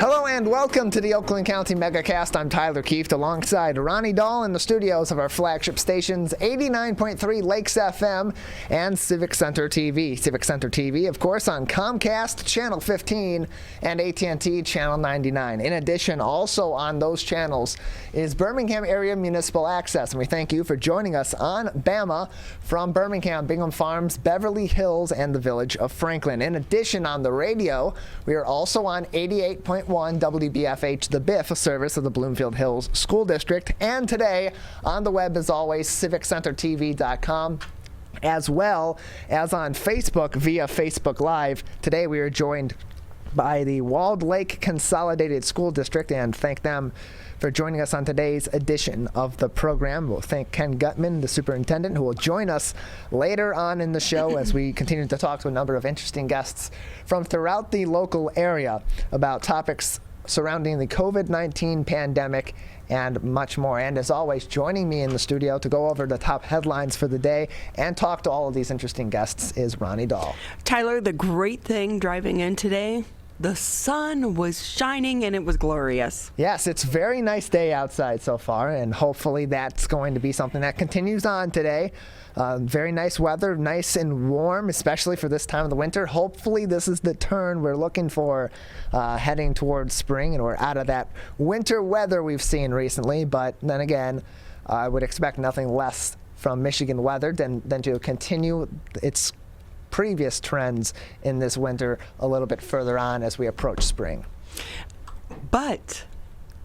Hello and welcome to the Oakland County Megacast. I'm Tyler Keefe alongside Ronnie Dahl in the studios of our flagship stations 89.3 Lakes FM and Civic Center TV. Civic Center TV, of course, on Comcast Channel 15 and AT&T Channel 99. In addition, also on those channels is Birmingham Area Municipal Access. And we thank you for joining us on BAMA from Birmingham, Bingham Farms, Beverly Hills, and the village of Franklin. In addition, on the radio, we are also on 88.1 WBFH, the BIF service of the Bloomfield Hills School District. And today on the web, as always, civiccentertv.com, as well as on Facebook via Facebook Live. Today we are joined by the Walled Lake Consolidated School District, and thank them for joining us on today's edition of the program. We'll thank Ken Gutman, the superintendent, who will join us later on in the show as we continue to talk to a number of interesting guests from throughout the local area about topics surrounding the COVID-19 pandemic and much more. And as always, joining me in the studio to go over the top headlines for the day and talk to all of these interesting guests is Ronnie Dahl. Tyler, the great thing driving in today, the sun was shining and it was glorious. Yes, it's a very nice day outside so far, and hopefully that's going to be something that continues on today. Very nice weather, nice and warm, especially for this time of the winter. Hopefully this is the turn we're looking for heading towards spring, and we're out of that winter weather we've seen recently. But then again, I would expect nothing less from Michigan weather than to continue its previous trends in this winter a little bit further on as we approach spring. But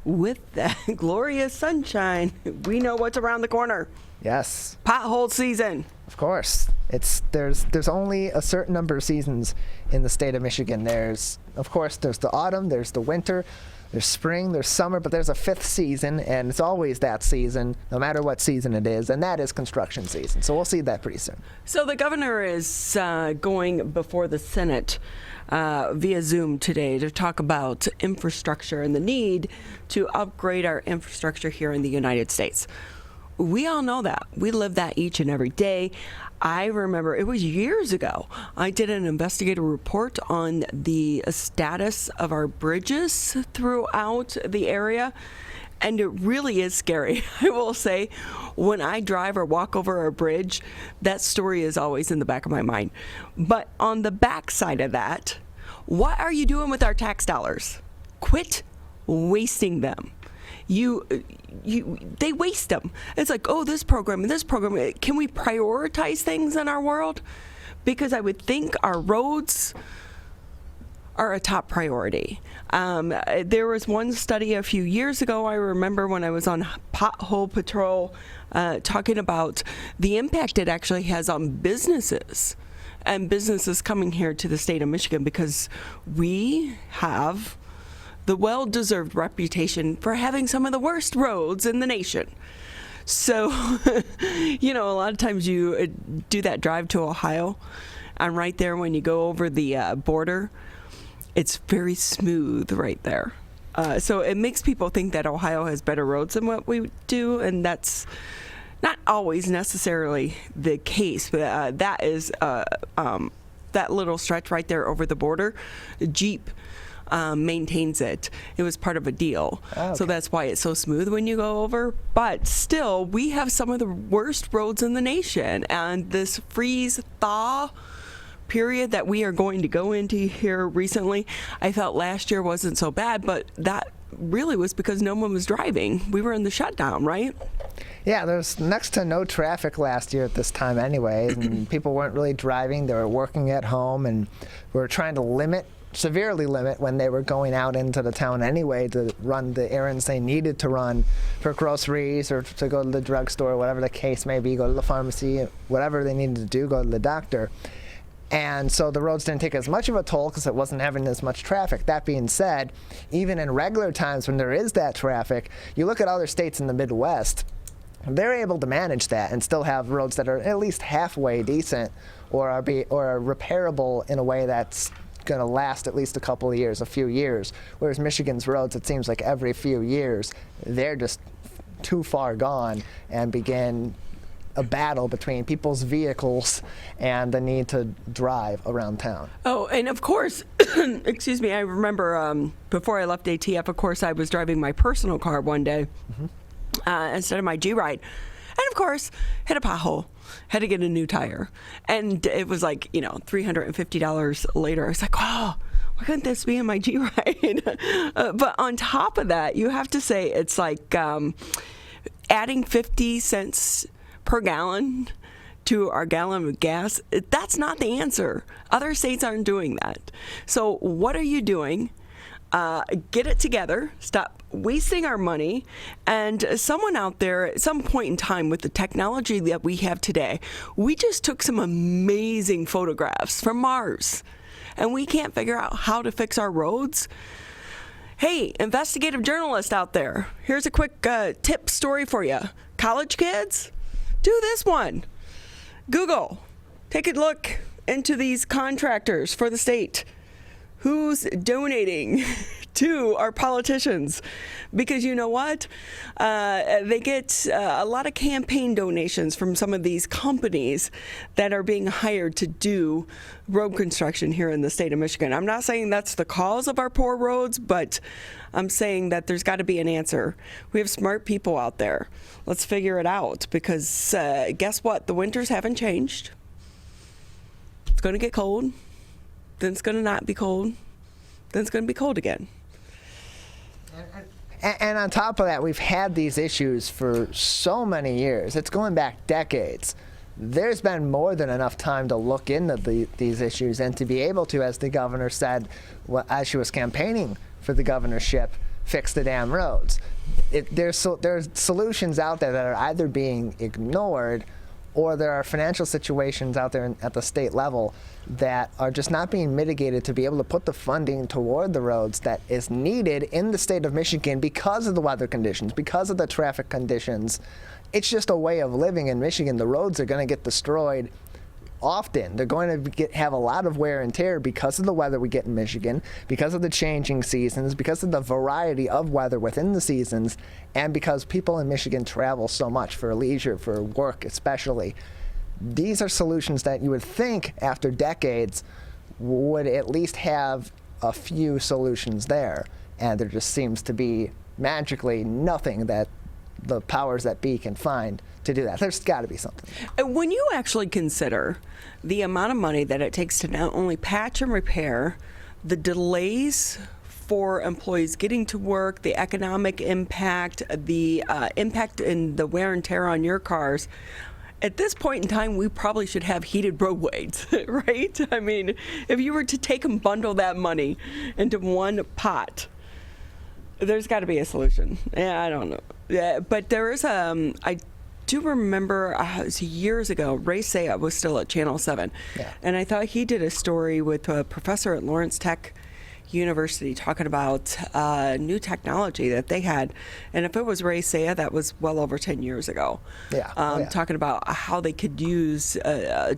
with that glorious sunshine, we know what's around the corner. Yes. Pothole season. Of course. There's only a certain number of seasons in the state of Michigan. There's the autumn, there's the winter, there's spring, there's summer, but there's a fifth season, and it's always that season, no matter what season it is, and that is construction season. So we'll see that pretty soon. So the governor is going before the Senate via Zoom today to talk about infrastructure and the need to upgrade our infrastructure here in the United States. We all know that. We live that each and every day. I remember it was years ago. I did an investigative report on the status of our bridges throughout the area, and it really is scary. I will say, when I drive or walk over a bridge, that story is always in the back of my mind. But on the back side of that, what are you doing with our tax dollars? Quit wasting them. They waste them. It's like, oh, this program and this program. Can we prioritize things in our world? Because I would think our roads are a top priority. There was one study a few years ago, I remember when I was on Pothole Patrol, talking about the impact it actually has on businesses and businesses coming here to the state of Michigan, because we have the well-deserved reputation for having some of the worst roads in the nation. So, a lot of times you do that drive to Ohio, and right there when you go over the border, it's very smooth right there. So it makes people think that Ohio has better roads than what we do, and that's not always necessarily the case. But that is that little stretch right there over the border. Jeep maintains it. It was part of a deal. Oh, okay. So that's why it's so smooth when you go over. But still, we have some of the worst roads in the nation. And this freeze-thaw period that we are going to go into here recently, I felt last year wasn't so bad, but that really was because no one was driving. We were in the shutdown, right? Yeah, there's next to no traffic last year at this time anyway, and people weren't really driving. They were working at home, and we were trying to severely limit when they were going out into the town anyway to run the errands they needed to run for groceries or to go to the drugstore, whatever the case may be, go to the pharmacy, whatever they needed to do, go to the doctor. And so the roads didn't take as much of a toll because it wasn't having as much traffic. That being said, even in regular times when there is that traffic, you look at other states in the Midwest, they're able to manage that and still have roads that are at least halfway decent or are repairable in a way that's going to last at least a few years. Whereas Michigan's roads, it seems like every few years, they're just too far gone and begin a battle between people's vehicles and the need to drive around town. Oh, and of course, excuse me, I remember before I left ATF, of course, I was driving my personal car one day instead of my G-Ride. And of course, hit a pothole, had to get a new tire. And it was like, $350 later. I was like, oh, why couldn't this be in my G-Ride? But on top of that, you have to say it's like adding 50 cents per gallon to our gallon of gas. That's not the answer. Other states aren't doing that. So what are you doing? Get it together. Stop wasting our money. And someone out there at some point in time with the technology that we have today, we just took some amazing photographs from Mars and we can't figure out how to fix our roads. Hey, investigative journalist out there, here's a quick tip story for you. College kids, do this one. Google, take a look into these contractors for the state. Who's donating to our politicians? Because you know what? They get a lot of campaign donations from some of these companies that are being hired to do road construction here in the state of Michigan. I'm not saying that's the cause of our poor roads, but I'm saying that there's got to be an answer. We have smart people out there. Let's figure it out, because guess what? The winters haven't changed. It's going to get cold. Then it's going to not be cold. Then it's going to be cold again. And on top of that, we've had these issues for so many years. It's going back decades. There's been more than enough time to look into these issues and to be able to, as the governor said, as she was campaigning for the governorship, fix the damn roads. There's solutions out there that are either being ignored, or there are financial situations out there at the state level that are just not being mitigated to be able to put the funding toward the roads that is needed in the state of Michigan because of the weather conditions, because of the traffic conditions. It's just a way of living in Michigan. The roads are going to get destroyed often. They're going to have a lot of wear and tear because of the weather we get in Michigan, because of the changing seasons, because of the variety of weather within the seasons, and because people in Michigan travel so much for leisure, for work especially. These are solutions that you would think after decades would at least have a few solutions there, and there just seems to be magically nothing that the powers that be can find to do that. There's got to be something. When you actually consider the amount of money that it takes to not only patch and repair, the delays for employees getting to work, the economic impact, the impact in the wear and tear on your cars, at this point in time, we probably should have heated roadways, right? I mean, if you were to take and bundle that money into one pot, there's got to be a solution. Yeah, I don't know. Yeah, but there is I do remember it was years ago, Ray Saya was still at Channel 7. Yeah. And I thought he did a story with a professor at Lawrence Tech University talking about new technology that they had. And if it was Ray Saya, that was well over 10 years ago. Yeah. Talking about how they could use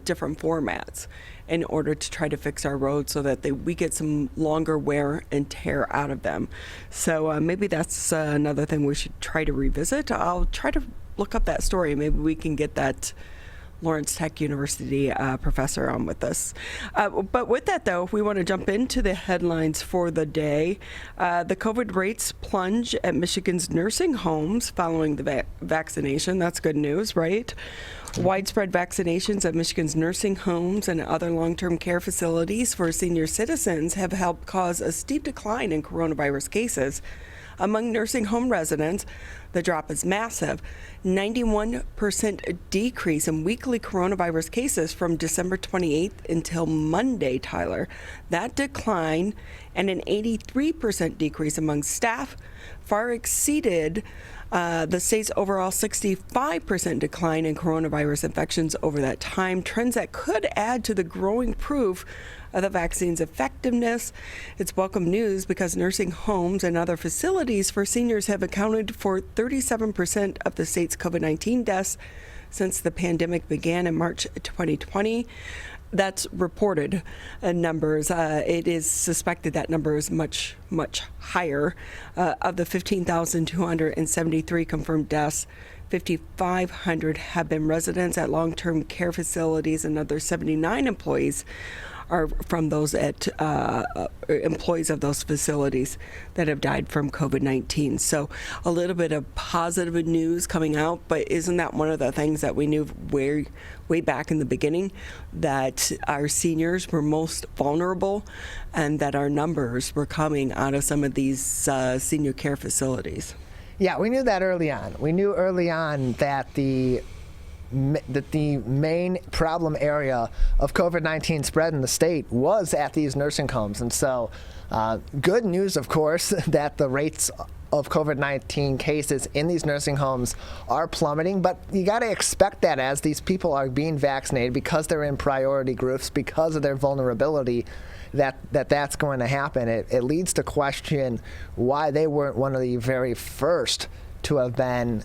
different formats in order to try to fix our roads so that we get some longer wear and tear out of them. So maybe that's another thing we should try to revisit. I'll try to look up that story. Maybe we can get that Lawrence Tech University professor on with us. But with that, though, if we want to jump into the headlines for the day, the COVID rates plunge at Michigan's nursing homes following the vaccination. That's good news, right? Widespread vaccinations at Michigan's nursing homes and other long-term care facilities for senior citizens have helped cause a steep decline in coronavirus cases. Among nursing home residents, the drop is massive. 91% decrease in weekly coronavirus cases from December 28th until Monday, Tyler. That decline and an 83% decrease among staff far exceeded the state's overall 65% decline in coronavirus infections over that time, trends that could add to the growing proof of the vaccine's effectiveness. It's welcome news because nursing homes and other facilities for seniors have accounted for 37% of the state's COVID-19 deaths since the pandemic began in March 2020. that's reported numbers. It is suspected that number is much, much higher. Of the 15,273 confirmed deaths, 5,500 have been residents at long-term care facilities. Another 79 employees are from those at employees of those facilities that have died from COVID-19. So a little bit of positive news coming out, but isn't that one of the things that we knew way back in the beginning, that our seniors were most vulnerable and that our numbers were coming out of some of these senior care facilities? Yeah, we knew that early on. We knew early on that the main problem area of COVID-19 spread in the state was at these nursing homes. And so good news, of course, that the rates of COVID-19 cases in these nursing homes are plummeting, but you got to expect that as these people are being vaccinated, because they're in priority groups, because of their vulnerability, that's going to happen. It leads to question why they weren't one of the very first to have been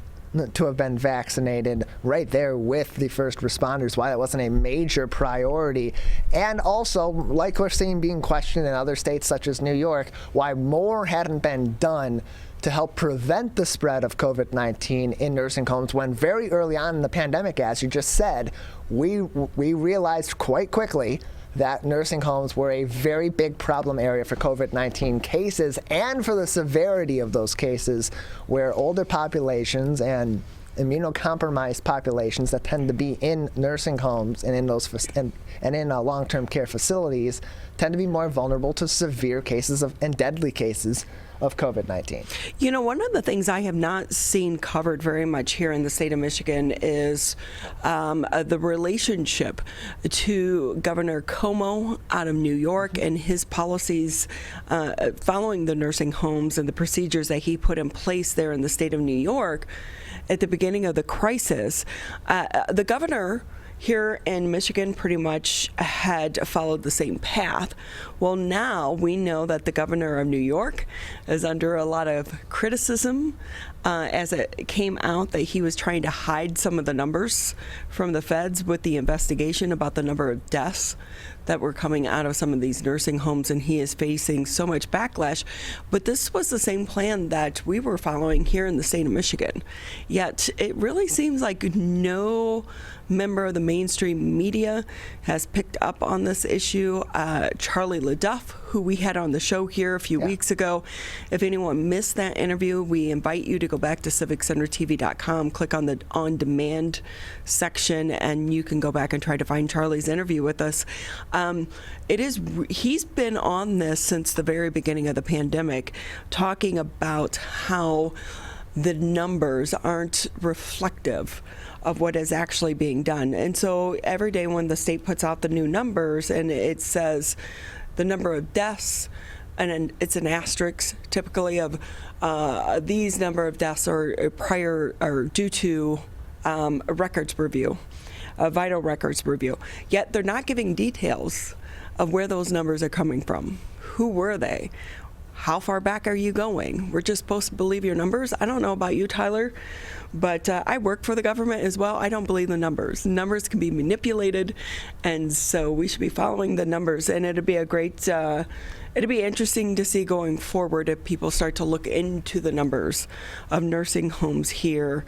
vaccinated right there with the first responders, why that wasn't a major priority. And also, like we're seeing being questioned in other states such as New York, why more hadn't been done to help prevent the spread of COVID-19 in nursing homes, when very early on in the pandemic, as you just said, we realized quite quickly that nursing homes were a very big problem area for COVID-19 cases and for the severity of those cases, where older populations and immunocompromised populations that tend to be in nursing homes and in those in long-term care facilities tend to be more vulnerable to severe cases and deadly cases of COVID-19. You know, one of the things I have not seen covered very much here in the state of Michigan is the relationship to Governor Cuomo out of New York and his policies following the nursing homes and the procedures that he put in place there in the state of New York at the beginning of the crisis. The governor here in Michigan pretty much had followed the same path. Well, now we know that the governor of New York is under a lot of criticism as it came out that he was trying to hide some of the numbers from the feds with the investigation about the number of deaths that were coming out of some of these nursing homes, and he is facing so much backlash. But this was the same plan that we were following here in the state of Michigan. Yet it really seems like no member of the mainstream media has picked up on this issue. Charlie LaDuff, who we had on the show here a few weeks ago. If anyone missed that interview, we invite you to go back to civiccentertv.com, click on the on-demand section, and you can go back and try to find Charlie's interview with us. He's been on this since the very beginning of the pandemic, talking about how the numbers aren't reflective of what is actually being done. And so every day when the state puts out the new numbers and it says the number of deaths, and it's an asterisk typically of these number of deaths are due to a records review, a vital records review. Yet they're not giving details of where those numbers are coming from. Who were they? How far back are you going? We're just supposed to believe your numbers? I don't know about you, Tyler, but I work for the government as well. I don't believe the numbers. Numbers can be manipulated, and so we should be following the numbers. And it'd be it'd be interesting to see going forward if people start to look into the numbers of nursing homes here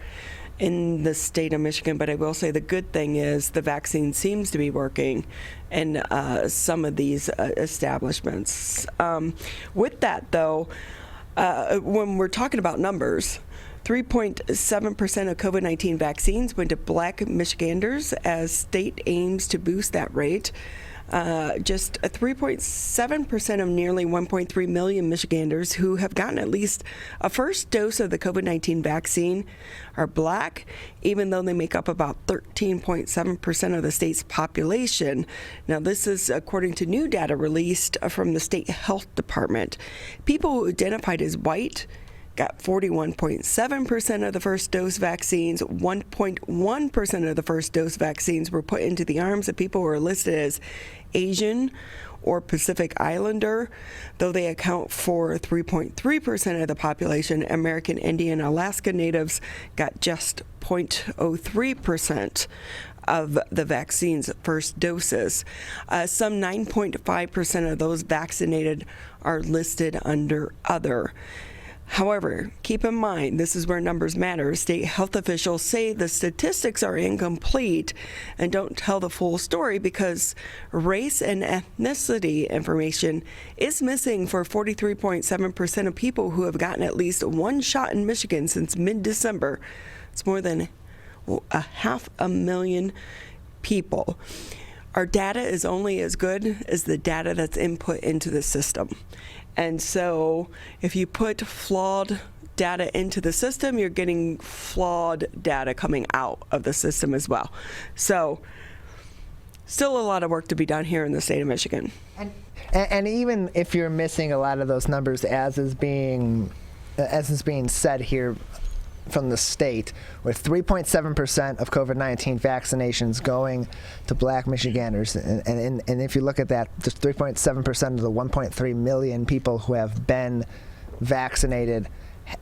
in the state of Michigan. But I will say the good thing is the vaccine seems to be working in some of these establishments. With that, though, when we're talking about numbers, 3.7% of COVID-19 vaccines went to Black Michiganders as state aims to boost that rate. Just 3.7% of nearly 1.3 million Michiganders who have gotten at least a first dose of the COVID-19 vaccine are Black, even though they make up about 13.7% of the state's population. Now, this is according to new data released from the state health department. People who identified as white got 41.7% of the first dose vaccines. 1.1% of the first dose vaccines were put into the arms of people who are listed as Asian or Pacific Islander, though they account for 3.3% of the population. American Indian Alaska Natives got just 0.03%. of the vaccine's first doses. Some 9.5% of those vaccinated are listed under other. However, keep in mind, this is where numbers matter. State health officials say the statistics are incomplete and don't tell the full story because race and ethnicity information is missing for 43.7% of people who have gotten at least one shot in Michigan since mid-December. It's more than 500,000 people. Our data is only as good as the data that's input into the system. And so if you put flawed data into the system, you're getting flawed data coming out of the system as well. So still a lot of work to be done here in the state of Michigan. And even if you're missing a lot of those numbers as is being said here from the state, with 3.7% of COVID-19 vaccinations going to Black Michiganders, and if you look at that, just 3.7% of the 1.3 million people who have been vaccinated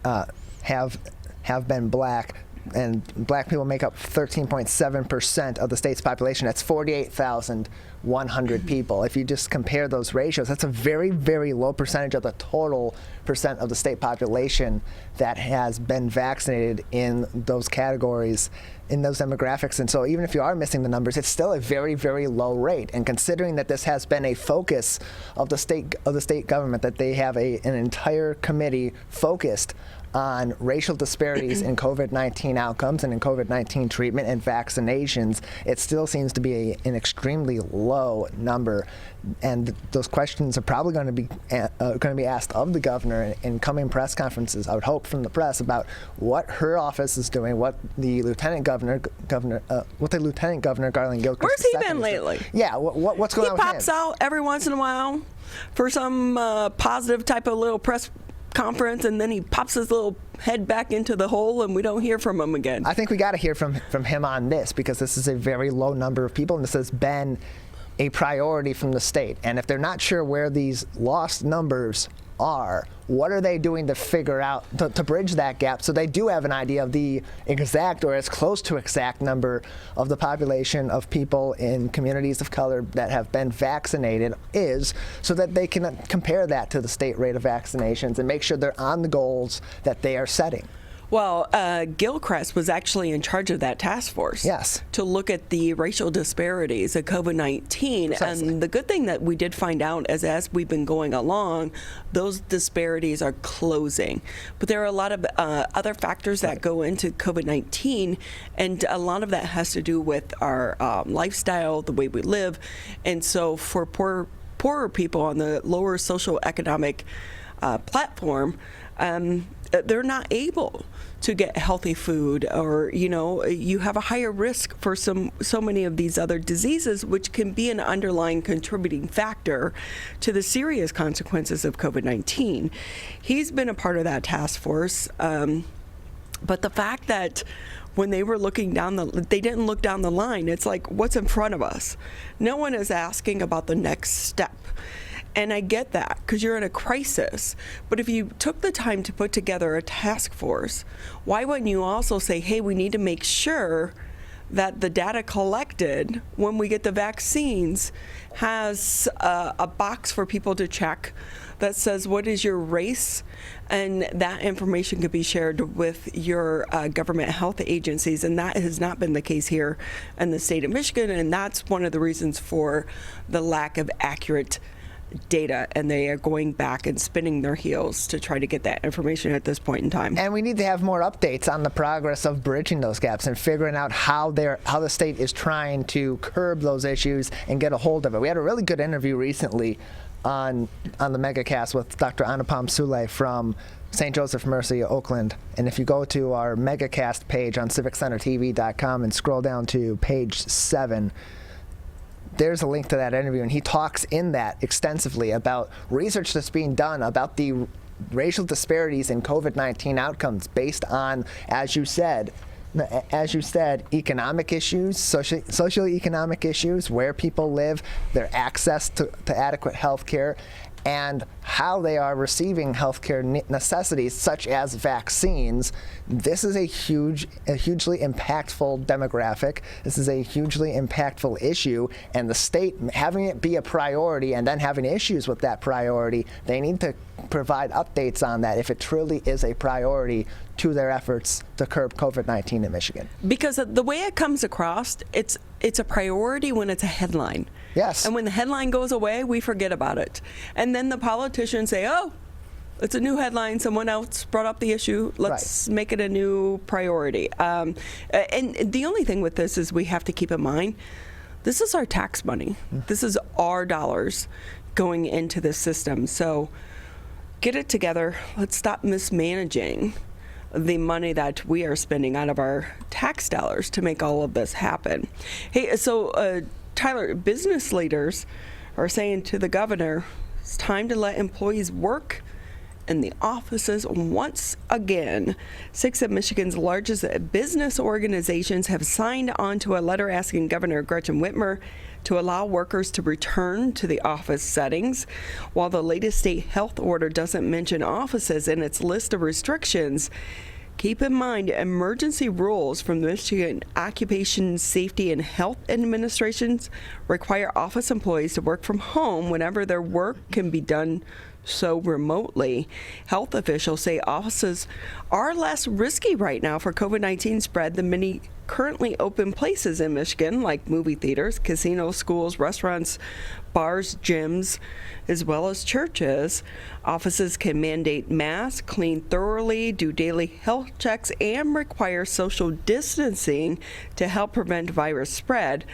have been Black, and Black people make up 13.7% of the state's population. That's 48,100 people. If you just compare those ratios, that's a very, very low percentage of the total percent of the state population that has been vaccinated in those categories, in those demographics. And so even if you are missing the numbers, it's still a very, very low rate. And considering that this has been a focus of the state government, that they have an entire committee focused on racial disparities in COVID-19 outcomes and in COVID-19 treatment and vaccinations, it still seems to be an extremely low number. And those questions are probably going to be asked of the governor in coming press conferences, I would hope, from the press about what her office is doing, what the Lieutenant Governor Garland Gilchrist. Where's he been lately? Yeah, what's going on with him? He pops out every once in a while for some positive type of little press conference, and then he pops his little head back into the hole and we don't hear from him again. I think we got to hear from him on this, because this is a very low number of people and this has been a priority from the state. And if they're not sure where these lost numbers are, what are they doing to figure out, to bridge that gap so they do have an idea of the exact or as close to exact number of the population of people in communities of color that have been vaccinated is, so that they can compare that to the state rate of vaccinations and make sure they're on the goals that they are setting. Well, Gilchrist was actually in charge of that task force. Yes. To look at the racial disparities of COVID-19. Precisely. And the good thing that we did find out is as we've been going along, those disparities are closing. But there are a lot of other factors that go into COVID-19, and a lot of that has to do with our lifestyle, the way we live. And so for poorer people on the lower social economic platform, they're not able to get healthy food, or you have a higher risk for so many of these other diseases, which can be an underlying contributing factor to the serious consequences of COVID-19. He's been a part of that task force, but the fact that when they were looking down they didn't look down the line. It's like, what's in front of us? No one is asking about the next step. And I get that, because you're in a crisis. But if you took the time to put together a task force, why wouldn't you also say, hey, we need to make sure that the data collected when we get the vaccines has a box for people to check that says, what is your race? And that information could be shared with your government health agencies. And that has not been the case here in the state of Michigan. And that's one of the reasons for the lack of accurate data, and they are going back and spinning their heels to try to get that information at this point in time. And we need to have more updates on the progress of bridging those gaps and figuring out how the state is trying to curb those issues and get a hold of it. We had a really good interview recently on the Megacast with Dr. Anupam Sule from St. Joseph Mercy, Oakland. And if you go to our Megacast page on civiccentertv.com and scroll down to page 7, there's a link to that interview, and he talks in that extensively about research that's being done about the racial disparities in COVID-19 outcomes based on, as you said, economic issues, socioeconomic issues, where people live, their access to adequate health care, and how they are receiving healthcare necessities such as vaccines. This is a hugely impactful demographic. This is a hugely impactful issue, and the state having it be a priority and then having issues with that priority, they need to provide updates on that if it truly is a priority to their efforts to curb COVID-19 in Michigan. Because the way it comes across, it's a priority when it's a headline. Yes. And when the headline goes away, we forget about it. And then the politicians say, oh, it's a new headline. Someone else brought up the issue. Let's make it a new priority. And the only thing with this is we have to keep in mind, this is our tax money. This is our dollars going into this system. So get it together. Let's stop mismanaging the money that we are spending out of our tax dollars to make all of this happen. Hey, so Tyler, business leaders are saying to the governor, it's time to let employees work in the offices once again. 6 of Michigan's largest business organizations have signed on to a letter asking Governor Gretchen Whitmer to allow workers to return to the office settings. While the latest state health order doesn't mention offices in its list of restrictions, keep in mind emergency rules from the Michigan Occupation Safety and Health Administrations require office employees to work from home whenever their work can be done so remotely. Health officials say offices are less risky right now for COVID-19 spread than many currently open places in Michigan, like movie theaters, casinos, schools, restaurants, bars, gyms, as well as churches. Offices can mandate masks, clean thoroughly, do daily health checks, and require social distancing to help prevent virus spread.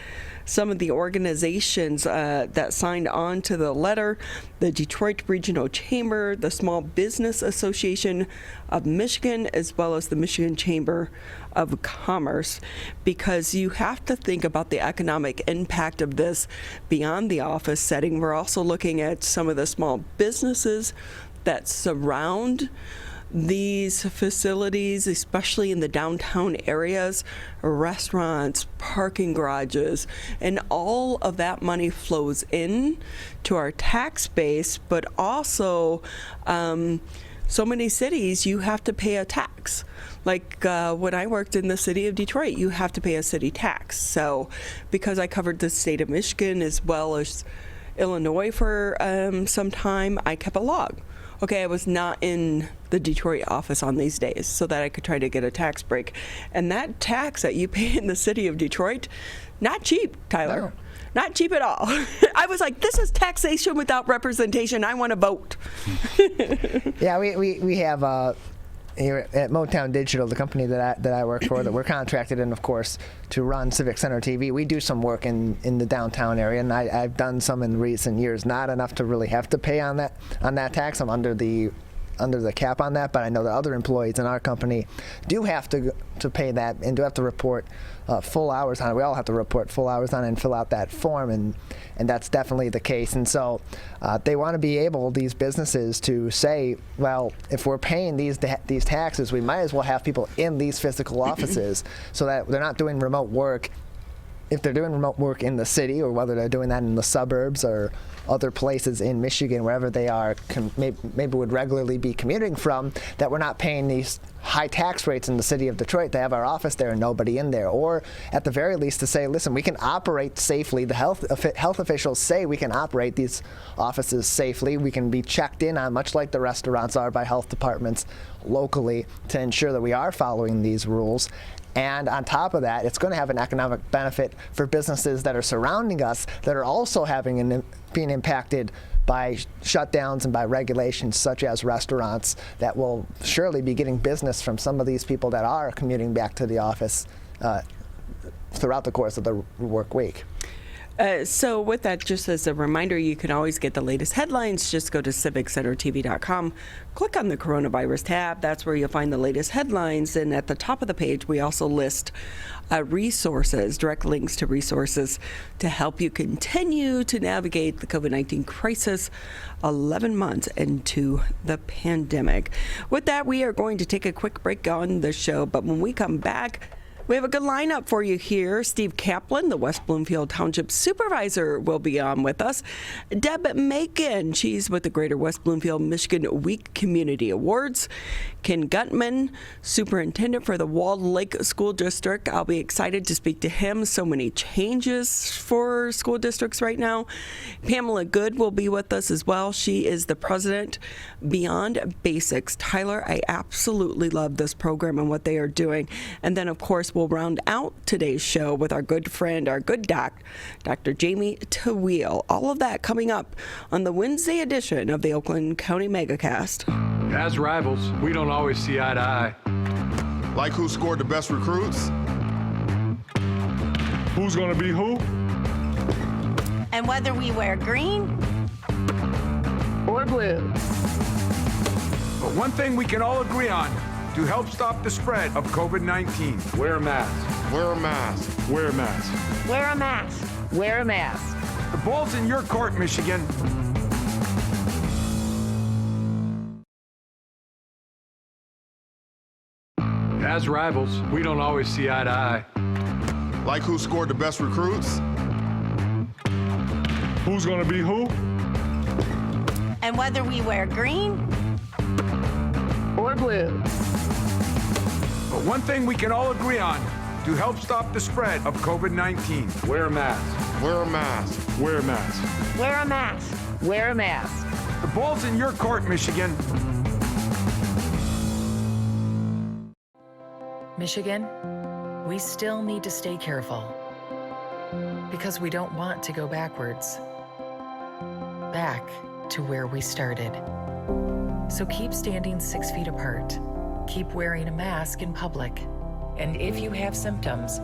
Some of the organizations that signed on to the letter, the Detroit Regional Chamber, the Small Business Association of Michigan, as well as the Michigan Chamber of Commerce, because you have to think about the economic impact of this beyond the office setting. We're also looking at some of the small businesses that surround these facilities, especially in the downtown areas, restaurants, parking garages, and all of that money flows in to our tax base, but also so many cities you have to pay a tax. Like when I worked in the city of Detroit, you have to pay a city tax. So because I covered the state of Michigan as well as Illinois for some time, I kept a log. Okay, I was not in the Detroit office on these days so that I could try to get a tax break. And that tax that you pay in the city of Detroit, not cheap, Tyler. No. Not cheap at all. I was like, this is taxation without representation. I want to vote. Yeah, we have here at Motown Digital, the company that I work for, that we're contracted in, of course, to run Civic Center TV. We do some work in the downtown area, and I've done some in recent years. Not enough to really have to pay on that tax. I'm under the cap on that, but I know that other employees in our company do have to pay that and do have to report full hours on it. We all have to report full hours on it and fill out that form, and that's definitely the case. And so they want to be able, these businesses, to say, well, if we're paying these taxes, we might as well have people in these physical offices so that they're not doing remote work. If they're doing remote work in the city, or whether they're doing that in the suburbs or other places in Michigan, wherever they are, maybe would regularly be commuting from, that we're not paying these high tax rates in the city of Detroit to have our office there and nobody in there. Or at the very least to say, listen, we can operate safely. The health officials say we can operate these offices safely. We can be checked in on, much like the restaurants are, by health departments locally to ensure that we are following these rules. And on top of that, it's going to have an economic benefit for businesses that are surrounding us that are also being impacted by shutdowns and by regulations, such as restaurants, that will surely be getting business from some of these people that are commuting back to the office throughout the course of the work week. So with that, just as a reminder, you can always get the latest headlines. Just go to civiccentertv.com, click on the coronavirus tab. That's where you'll find the latest headlines. And at the top of the page, we also list resources, direct links to resources to help you continue to navigate the COVID-19 crisis 11 months into the pandemic. With that, we are going to take a quick break on the show. But when we come back, We have a good lineup for you here. Steve Kaplan, the West Bloomfield Township Supervisor, will be on with us. Deb Macon, she's with the Greater West Bloomfield, Michigan Week Community Awards. Ken Gutman, Superintendent for the Walled Lake School District. I'll be excited to speak to him. So many changes for school districts right now. Pamela Good will be with us as well. She is the president Beyond Basics. Tyler, I absolutely love this program and what they are doing. And then, of course, we'll round out today's show with our good friend, our good doc, Dr. Jamie Tawil. All of that coming up on the Wednesday edition of the Oakland County Megacast. As rivals, we don't always see eye to eye. Like who scored the best recruits? Who's gonna be who? And whether we wear green or blue. But one thing we can all agree on to help stop the spread of COVID-19. Wear a mask. Wear a mask. Wear a mask. wear a mask. Wear a mask. The ball's in your court, Michigan. As rivals, we don't always see eye to eye. Like who scored the best recruits? Who's gonna be who? And whether we wear green Or blue. But one thing we can all agree on to help stop the spread of COVID-19. Wear a mask. Wear a mask. Wear a mask. wear a mask. Wear a mask. The ball's in your court, Michigan. Michigan, we still need to stay careful because we don't want to go backwards, back to where we started. So keep standing 6 feet apart, keep wearing a mask in public, and if you have symptoms,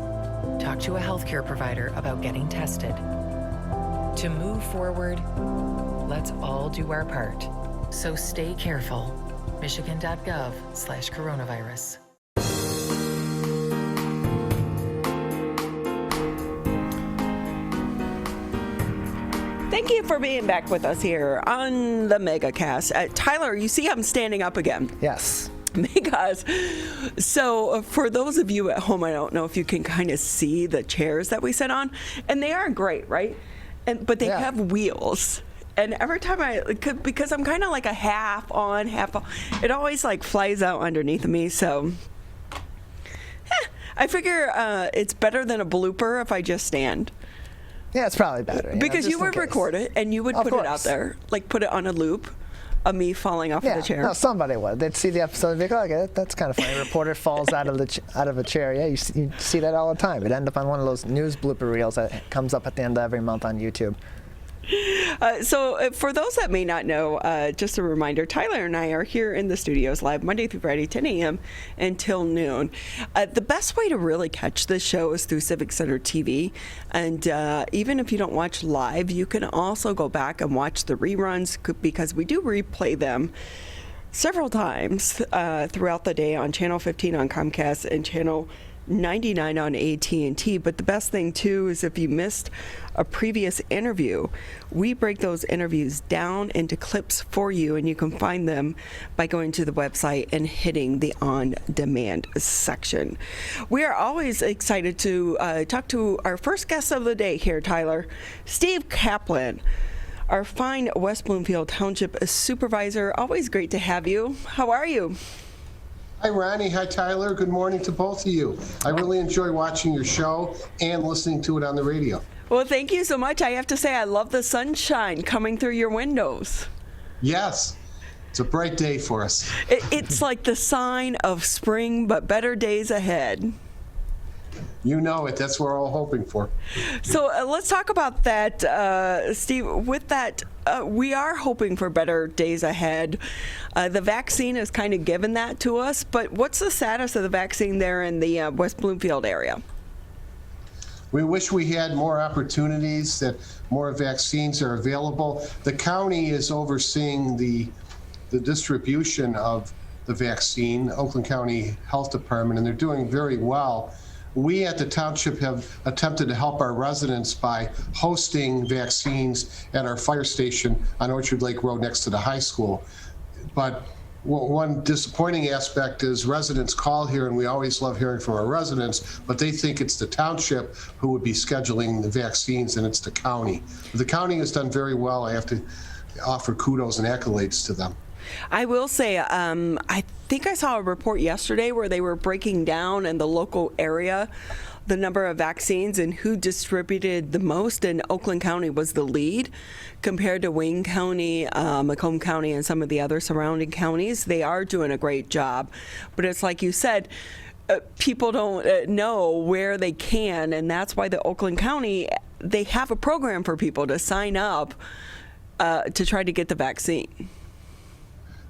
talk to a healthcare provider about getting tested. To move forward, let's all do our part. So stay careful. Michigan.gov/coronavirus. Thank you for being back with us here on the Megacast. Tyler, you see I'm standing up again. Yes. Because, so for those of you at home, I don't know if you can kind of see the chairs that we sit on, and they are great, right? But they have wheels. And every time because I'm kind of like a half on, half off, it always like flies out underneath me. So I figure it's better than a blooper if I just stand. Yeah, it's probably better. Because you would record it and you would put it out there, like put it on a loop of me falling off of the chair. No, somebody would. They'd see the episode and be like, oh, that's kind of funny. A reporter falls out of a chair. Yeah, you see that all the time. It'd end up on one of those news blooper reels that comes up at the end of every month on YouTube. So for those that may not know, just a reminder, Tyler and I are here in the studios live Monday through Friday, 10 a.m. until noon. The best way to really catch this show is through Civic Center TV. And even if you don't watch live, you can also go back and watch the reruns because we do replay them several times throughout the day on Channel 15 on Comcast and Channel 99 on AT&T. But the best thing too is if you missed a previous interview, we break those interviews down into clips for you, and you can find them by going to the website and hitting the on-demand section. We are always excited to talk to our first guest of the day here, Tyler, Steve Kaplan, our fine West Bloomfield Township Supervisor. Always great to have you. How are you? Hi, Ronnie. Hi, Tyler. Good morning to both of you. I really enjoy watching your show and listening to it on the radio. Well, thank you so much. I have to say, I love the sunshine coming through your windows. Yes, it's a bright day for us. It's like the sign of spring, but better days ahead. You know it. That's what we're all hoping for. So let's talk about that, Steve. With that, we are hoping for better days ahead. The vaccine has kind of given that to us, but what's the status of the vaccine there in the West Bloomfield area? We wish we had more opportunities, that more vaccines are available. The county is overseeing the distribution of the vaccine, Oakland County Health Department, and they're doing very well. We at the township have attempted to help our residents by hosting vaccines at our fire station on Orchard Lake Road next to the high school. But one disappointing aspect is residents call here, and we always love hearing from our residents, but they think it's the township who would be scheduling the vaccines, and it's the county. The county has done very well. I have to offer kudos and accolades to them. I will say, I think I saw a report yesterday where they were breaking down in the local area the number of vaccines and who distributed the most, and Oakland County was the lead compared to Wayne County, Macomb County, and some of the other surrounding counties. They are doing a great job, but it's like you said, people don't know where they can, and that's why the Oakland County, they have a program for people to sign up to try to get the vaccine.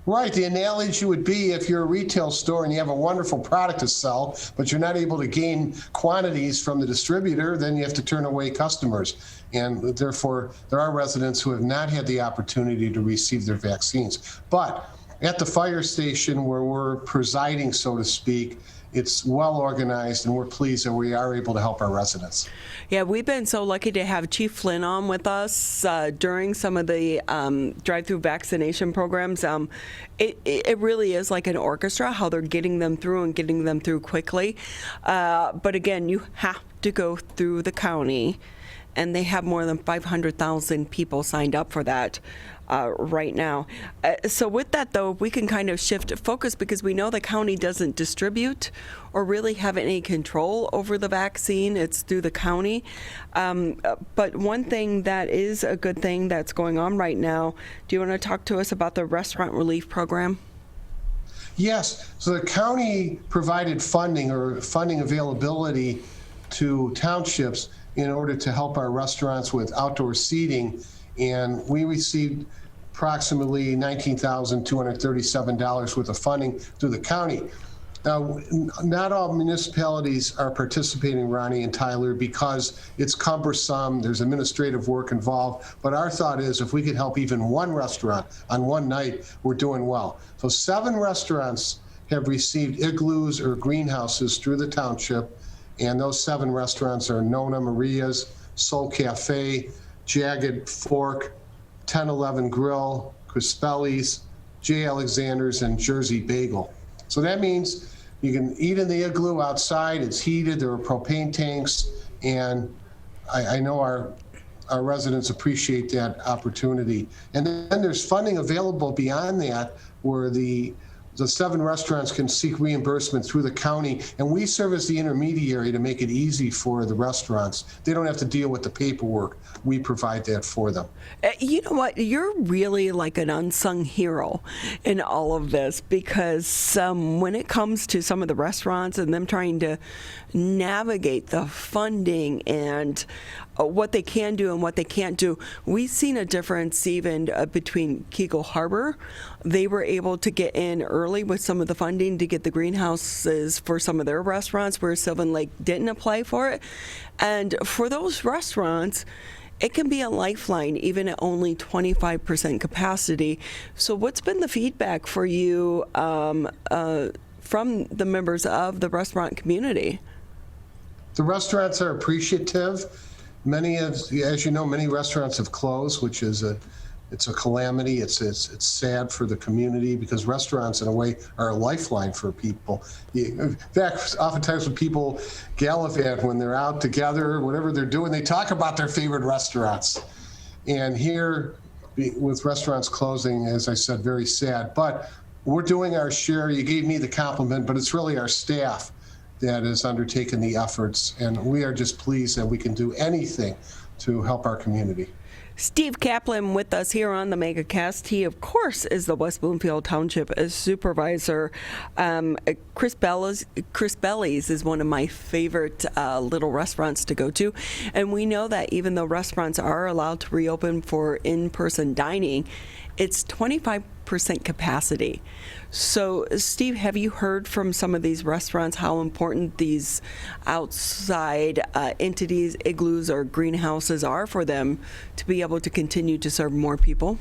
Right. The analogy would be if you're a retail store and you have a wonderful product to sell, but you're not able to gain quantities from the distributor, then you have to turn away customers. And therefore, there are residents who have not had the opportunity to receive their vaccines. But at the fire station where we're presiding, so to speak, it's well organized, and we're pleased that we are able to help our residents. Yeah, we've been so lucky to have Chief Flynn on with us during some of the drive-through vaccination programs. It really is like an orchestra, how they're getting them through and getting them through quickly. But again, you have to go through the county, and they have more than 500,000 people signed up for that right now. So with that, though, we can kind of shift focus because we know the county doesn't distribute or really have any control over the vaccine. It's through the county. But one thing that is a good thing that's going on right now, do you want to talk to us about the restaurant relief program? Yes. So the county provided funding or funding availability to townships in order to help our restaurants with outdoor seating. And we received approximately $19,237 worth of funding through the county. Now, not all municipalities are participating, Ronnie and Tyler, because it's cumbersome, there's administrative work involved, but our thought is if we could help even one restaurant on one night, we're doing well. So 7 restaurants have received igloos or greenhouses through the township, and those 7 restaurants are Nona Maria's, Soul Cafe, Jagged Fork, 1011 Grill, Crispelli's, J. Alexander's, and Jersey Bagel. So that means you can eat in the igloo outside, it's heated, there are propane tanks, and I know our residents appreciate that opportunity. And then there's funding available beyond that where the 7 restaurants can seek reimbursement through the county, and we serve as the intermediary to make it easy for the restaurants. They don't have to deal with the paperwork. We provide that for them. You know what? You're really like an unsung hero in all of this because when it comes to some of the restaurants and them trying to navigate the funding and what they can do and what they can't do, we've seen a difference even between Kegel Harbor. They were able to get in early with some of the funding to get the greenhouses for some of their restaurants where Sylvan Lake didn't apply for it. And for those restaurants, it can be a lifeline even at only 25% capacity. So what's been the feedback for you from the members of the restaurant community? The restaurants are appreciative. Many, as you know, many restaurants have closed, which is it's a calamity. It's sad for the community because restaurants, in a way, are a lifeline for people. In fact, oftentimes when people gallivant, when they're out together, whatever they're doing, they talk about their favorite restaurants. And here, with restaurants closing, as I said, very sad. But we're doing our share. You gave me the compliment, but it's really our staff that has undertaken the efforts, and we are just pleased that we can do anything to help our community. Steve Kaplan with us here on the Megacast. He, of course, is the West Bloomfield Township Supervisor. Chris Belli's is one of my favorite little restaurants to go to. And we know that even though restaurants are allowed to reopen for in-person dining, it's 25% capacity. So, Steve, have you heard from some of these restaurants how important these outside entities, igloos or greenhouses are for them to be able to continue to serve more people?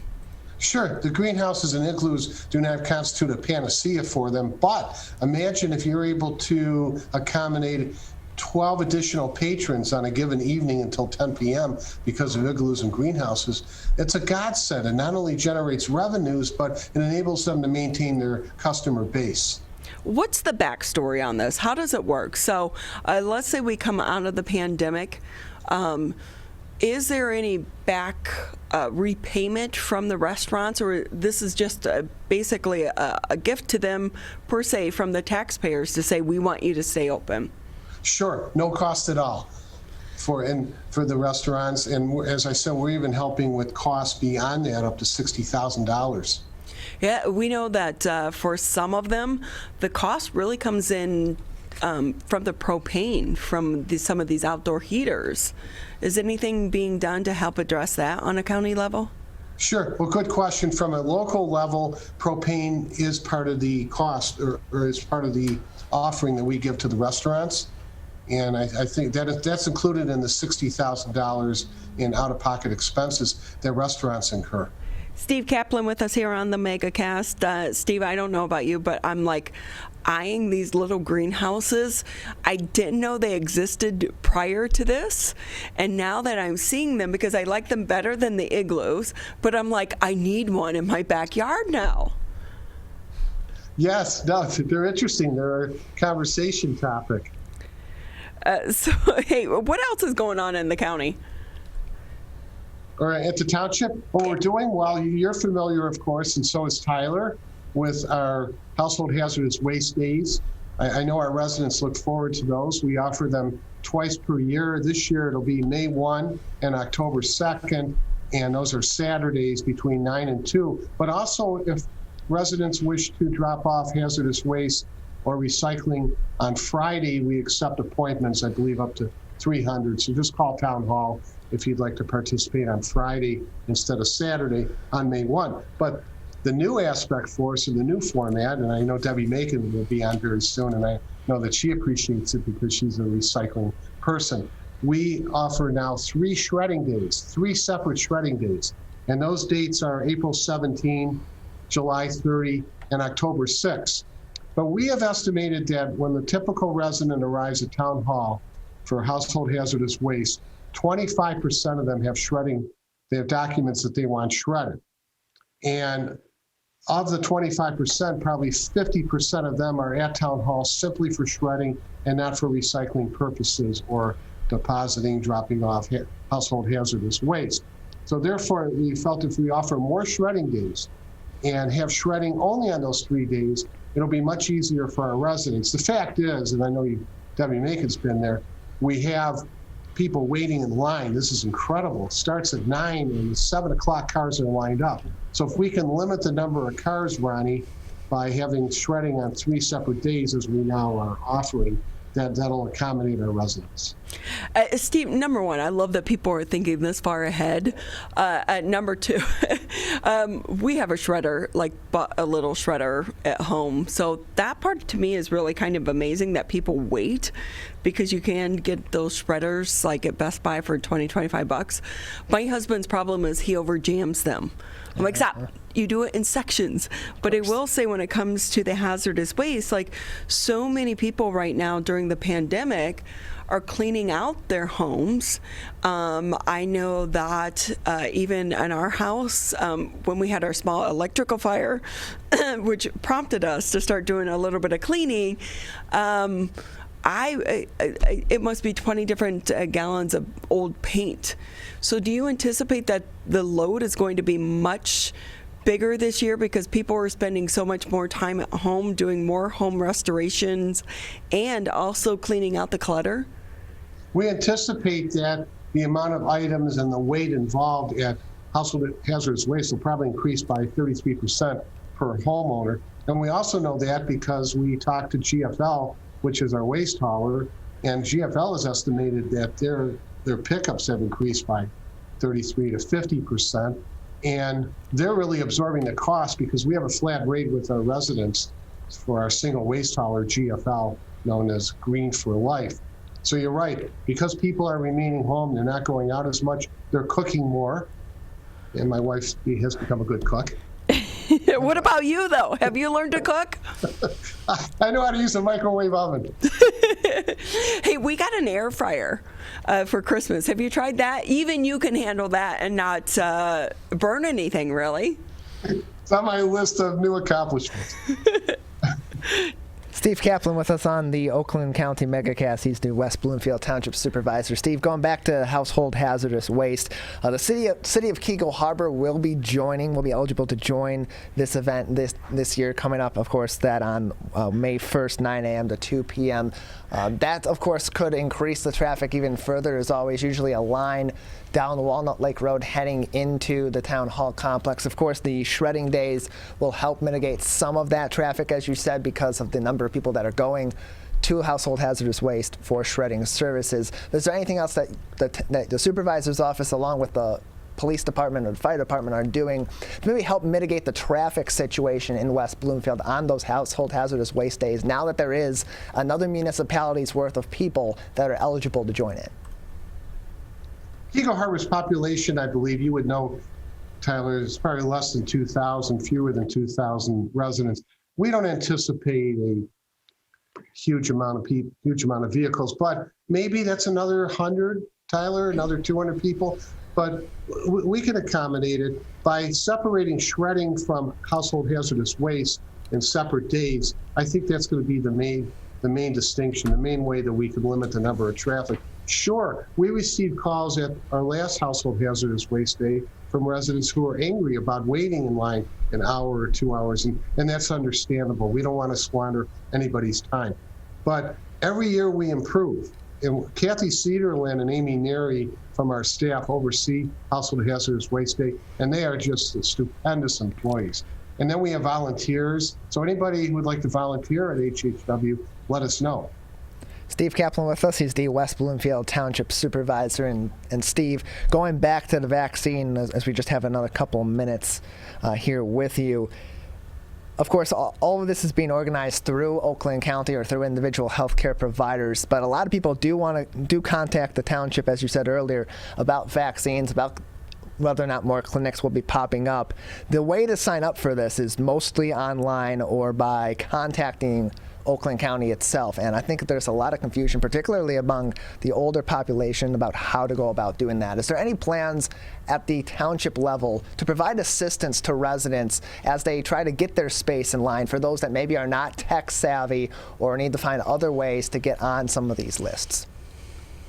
Sure. The greenhouses and igloos do not constitute a panacea for them, but imagine if you're able to accommodate 12 additional patrons on a given evening until 10 p.m. because of igloos and greenhouses, it's a godsend. It not only generates revenues, but it enables them to maintain their customer base. What's the backstory on this? How does it work? So let's say we come out of the pandemic. Is there any back repayment from the restaurants, or this is just basically a gift to them per se from the taxpayers to say, we want you to stay open? Sure, no cost at all for the restaurants. And as I said, we're even helping with costs beyond that, up to $60,000. Yeah, we know that for some of them, the cost really comes in from the propane, from some of these outdoor heaters. Is anything being done to help address that on a county level? Sure. Well, good question. From a local level, propane is part of the cost, or is part of the offering that we give to the restaurants. And I think that's included in the $60,000 in out-of-pocket expenses that restaurants incur. Steve Kaplan with us here on the Megacast. Steve, I don't know about you, but I'm like eyeing these little greenhouses. I didn't know they existed prior to this, and now that I'm seeing them, because I like them better than the igloos, but I'm like, I need one in my backyard now. Yes, no, they're interesting. They're a conversation topic. So, hey, what else is going on in the county? All right, at the township, what we're doing, well, you're familiar, of course, and so is Tyler, with our household hazardous waste days. I know our residents look forward to those. We offer them twice per year. This year, it'll be May 1 and October 2nd, and those are Saturdays between 9 and 2. But also, if residents wish to drop off hazardous waste or recycling on Friday, we accept appointments, I believe, up to 300. So just call Town Hall if you'd like to participate on Friday instead of Saturday on May 1. But the new aspect for us in the new format, and I know Debbie Macon will be on very soon, and I know that she appreciates it because she's a recycling person. We offer now 3 shredding days, 3 separate shredding days. And those dates are April 17, July 30, and October 6. But we have estimated that when the typical resident arrives at Town Hall for household hazardous waste, 25% of them have shredding, they have documents that they want shredded. And of the 25%, probably 50% of them are at Town Hall simply for shredding and not for recycling purposes or depositing, dropping off household hazardous waste. So therefore, we felt if we offer more shredding days and have shredding only on those 3 days, it'll be much easier for our residents. The fact is, and I know Debbie Macon's been there, we have people waiting in line. This is incredible. It starts at 9 and 7 o'clock cars are lined up. So if we can limit the number of cars, Ronnie, by having shredding on 3 separate days as we now are offering, that'll accommodate our residents. Steve, number one, I love that people are thinking this far ahead. Number 2, we have a shredder, like a little shredder at home. So that part to me is really kind of amazing that people wait, because you can get those shredders like at Best Buy for $20-25. My husband's problem is he overjams them. I'm like, stop. You do it in sections. But I will say, when it comes to the hazardous waste, like, so many people right now during the pandemic are cleaning out their homes. I know that even in our house, when we had our small electrical fire, which prompted us to start doing a little bit of cleaning, it must be 20 different gallons of old paint. So do you anticipate that the load is going to be much bigger this year because people are spending so much more time at home doing more home restorations and also cleaning out the clutter? We anticipate that the amount of items and the weight involved at household hazardous waste will probably increase by 33% per homeowner. And we also know that because we talked to GFL, which is our waste hauler, and GFL has estimated that their pickups have increased by 33 to 50%. And they're really absorbing the cost because we have a flat rate with our residents for our single waste hauler, GFL, known as Green for Life. So you're right, because people are remaining home, they're not going out as much, they're cooking more. And my wife has become a good cook. What about you, though? Have you learned to cook? I know how to use a microwave oven. Hey, we got an air fryer for Christmas. Have you tried that? Even you can handle that and not burn anything, really. It's on my list of new accomplishments. Steve Kaplan with us on the Oakland County Megacast. He's the West Bloomfield Township Supervisor. Steve, going back to household hazardous waste, the city of Keego Harbor will be eligible to join this event this year, coming up, of course, that on May 1st, 9 a.m. to 2 p.m. That, of course, could increase the traffic even further. There's always usually a line down the Walnut Lake Road heading into the town hall complex. Of course, the shredding days will help mitigate some of that traffic, as you said, because of the number of people that are going to household hazardous waste for shredding services. Is there anything else that the supervisor's office, along with the police department or the fire department, are doing to maybe help mitigate the traffic situation in West Bloomfield on those household hazardous waste days, now that there is another municipality's worth of people that are eligible to join in? Keego Harbor's population, I believe you would know, Tyler, is probably less than 2,000, fewer than 2,000 residents. We don't anticipate a huge amount of vehicles, but maybe that's another 100, Tyler, another 200 people. But we can accommodate it by separating shredding from household hazardous waste in separate days. I think that's going to be the main distinction, the main way that we can limit the number of traffic. Sure, we received calls at our last household hazardous waste day from residents who are angry about waiting in line an hour or 2 hours, and that's understandable. We don't want to squander anybody's time. But every year we improve. And Kathy Cedarland and Amy Neary from our staff oversee Household Hazardous Waste Day, and they are just stupendous employees. And then we have volunteers. So anybody who would like to volunteer at HHW, let us know. Steve Kaplan with us. He's the West Bloomfield Township Supervisor. And Steve, going back to the vaccine, as we just have another couple of minutes here with you, of course, all of this is being organized through Oakland County or through individual healthcare providers, but a lot of people do contact the township, as you said earlier, about vaccines, about whether or not more clinics will be popping up. The way to sign up for this is mostly online or by contacting Oakland County itself, and I think there's a lot of confusion, particularly among the older population, about how to go about doing that. Is there any plans at the township level to provide assistance to residents as they try to get their space in line for those that maybe are not tech savvy or need to find other ways to get on some of these lists?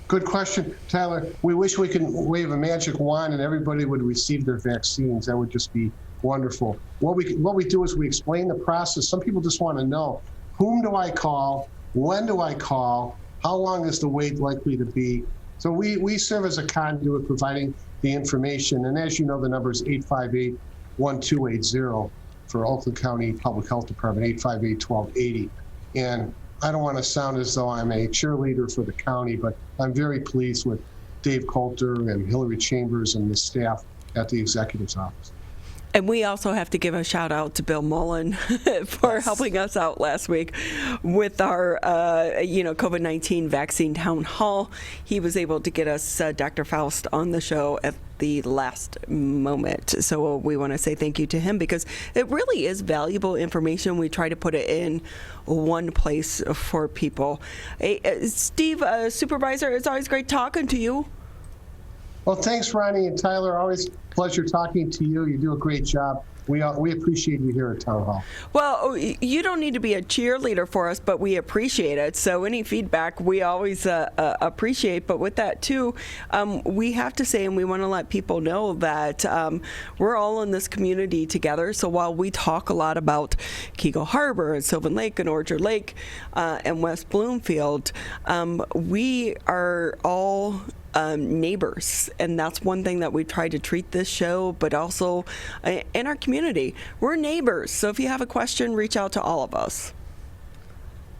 Good question, Tyler. We wish we could wave a magic wand and everybody would receive their vaccines. That would just be wonderful. What we do is we explain the process. Some people just want to know, whom do I call? When do I call? How long is the wait likely to be? So we serve as a conduit providing the information. And as you know, the number is 858-1280 for Oakland County Public Health Department, 858-1280. And I don't want to sound as though I'm a cheerleader for the county, but I'm very pleased with Dave Coulter and Hillary Chambers and the staff at the executive's office. And we also have to give a shout out to Bill Mullen for helping us out last week with our, COVID-19 vaccine town hall. He was able to get us Dr. Faust on the show at the last moment. So we want to say thank you to him because it really is valuable information. We try to put it in one place for people. Hey, Steve, Supervisor, it's always great talking to you. Well, thanks, Ronnie and Tyler. Always a pleasure talking to you. You do a great job. We appreciate you here at Town Hall. Well, you don't need to be a cheerleader for us, but we appreciate it. So any feedback we always appreciate. But with that, too, we have to say, and we want to let people know that we're all in this community together. So while we talk a lot about Keego Harbor and Sylvan Lake and Orchard Lake and West Bloomfield, we are all neighbors, and that's one thing that we try to treat this show, but also in our community. We're neighbors, so if you have a question, reach out to all of us.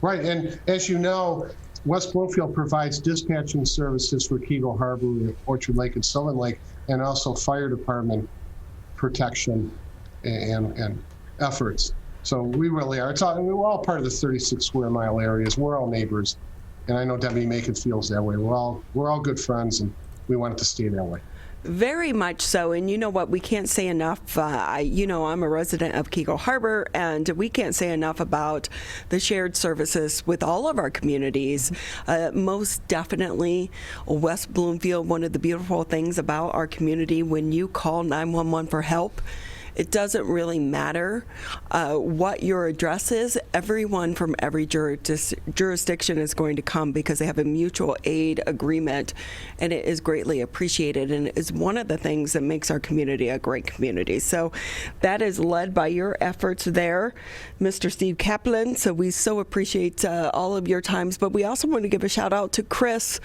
Right, and as you know, West Bloomfield provides dispatching services for Keego Harbor, Orchard Lake, and Sylvan Lake, and also fire department protection and efforts. So we really are. We're all part of the 36 square mile areas. We're all neighbors. And I know Debbie Macon feels that way. We're all good friends, and we want it to stay that way. Very much so. And you know what? We can't say enough. I'm a resident of Keego Harbor, and we can't say enough about the shared services with all of our communities. Most definitely, West Bloomfield, one of the beautiful things about our community, when you call 911 for help, it doesn't really matter what your address is. Everyone from every jurisdiction is going to come because they have a mutual aid agreement, and it is greatly appreciated, and is one of the things that makes our community a great community. So that is led by your efforts there, Mr. Steve Kaplan. So we so appreciate all of your times, but we also want to give a shout out to Chris,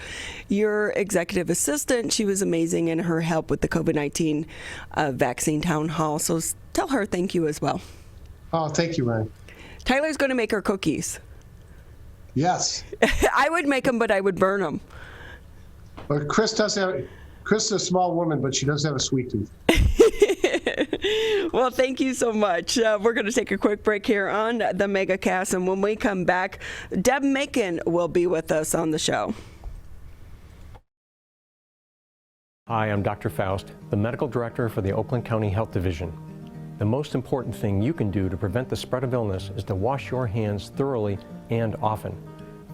your executive assistant. She was amazing in her help with the COVID-19 vaccine town hall. So tell her thank you as well. Oh, thank you, Ryan. Tyler's going to make her cookies. Yes. I would make them, but I would burn them. But Chris is a small woman, but she does have a sweet tooth. Well, thank you so much. We're going to take a quick break here on the Megacast, and when we come back, Deb Macon will be with us on the show. Hi, I'm Dr. Faust, the Medical Director for the Oakland County Health Division. The most important thing you can do to prevent the spread of illness is to wash your hands thoroughly and often.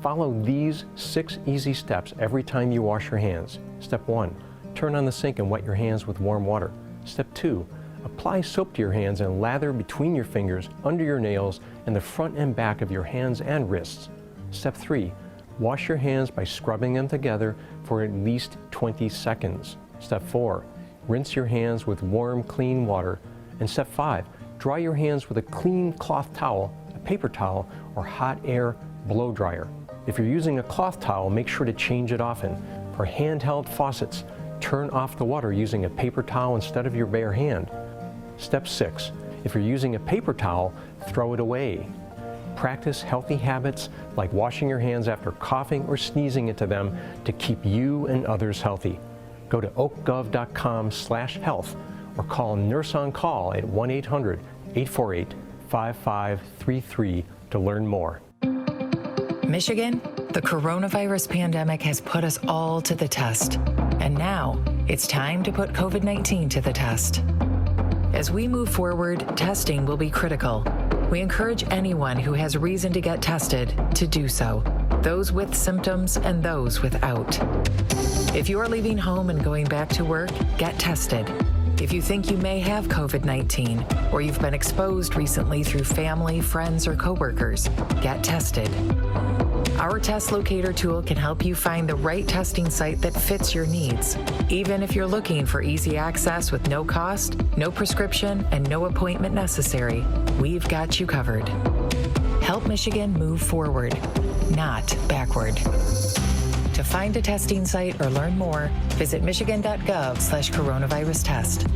Follow these 6 easy steps every time you wash your hands. Step 1, turn on the sink and wet your hands with warm water. Step 2, apply soap to your hands and lather between your fingers, under your nails, and the front and back of your hands and wrists. Step 3, wash your hands by scrubbing them together for at least 20 seconds. Step 4, rinse your hands with warm, clean water. And step 5, dry your hands with a clean cloth towel, a paper towel, or hot air blow dryer. If you're using a cloth towel, make sure to change it often. For handheld faucets, turn off the water using a paper towel instead of your bare hand. Step 6, if you're using a paper towel, throw it away. Practice healthy habits like washing your hands after coughing or sneezing into them to keep you and others healthy. Go to oakgov.com/health or call Nurse on Call at 1-800-848-5533 to learn more. Michigan, the coronavirus pandemic has put us all to the test. And now it's time to put COVID-19 to the test. As we move forward, testing will be critical. We encourage anyone who has reason to get tested to do so, those with symptoms and those without. If you are leaving home and going back to work, get tested. If you think you may have COVID-19 or you've been exposed recently through family, friends, or coworkers, get tested. Our test locator tool can help you find the right testing site that fits your needs. Even if you're looking for easy access with no cost, no prescription, and no appointment necessary, we've got you covered. Help Michigan move forward, not backward. To find a testing site or learn more, visit michigan.gov/coronavirus test.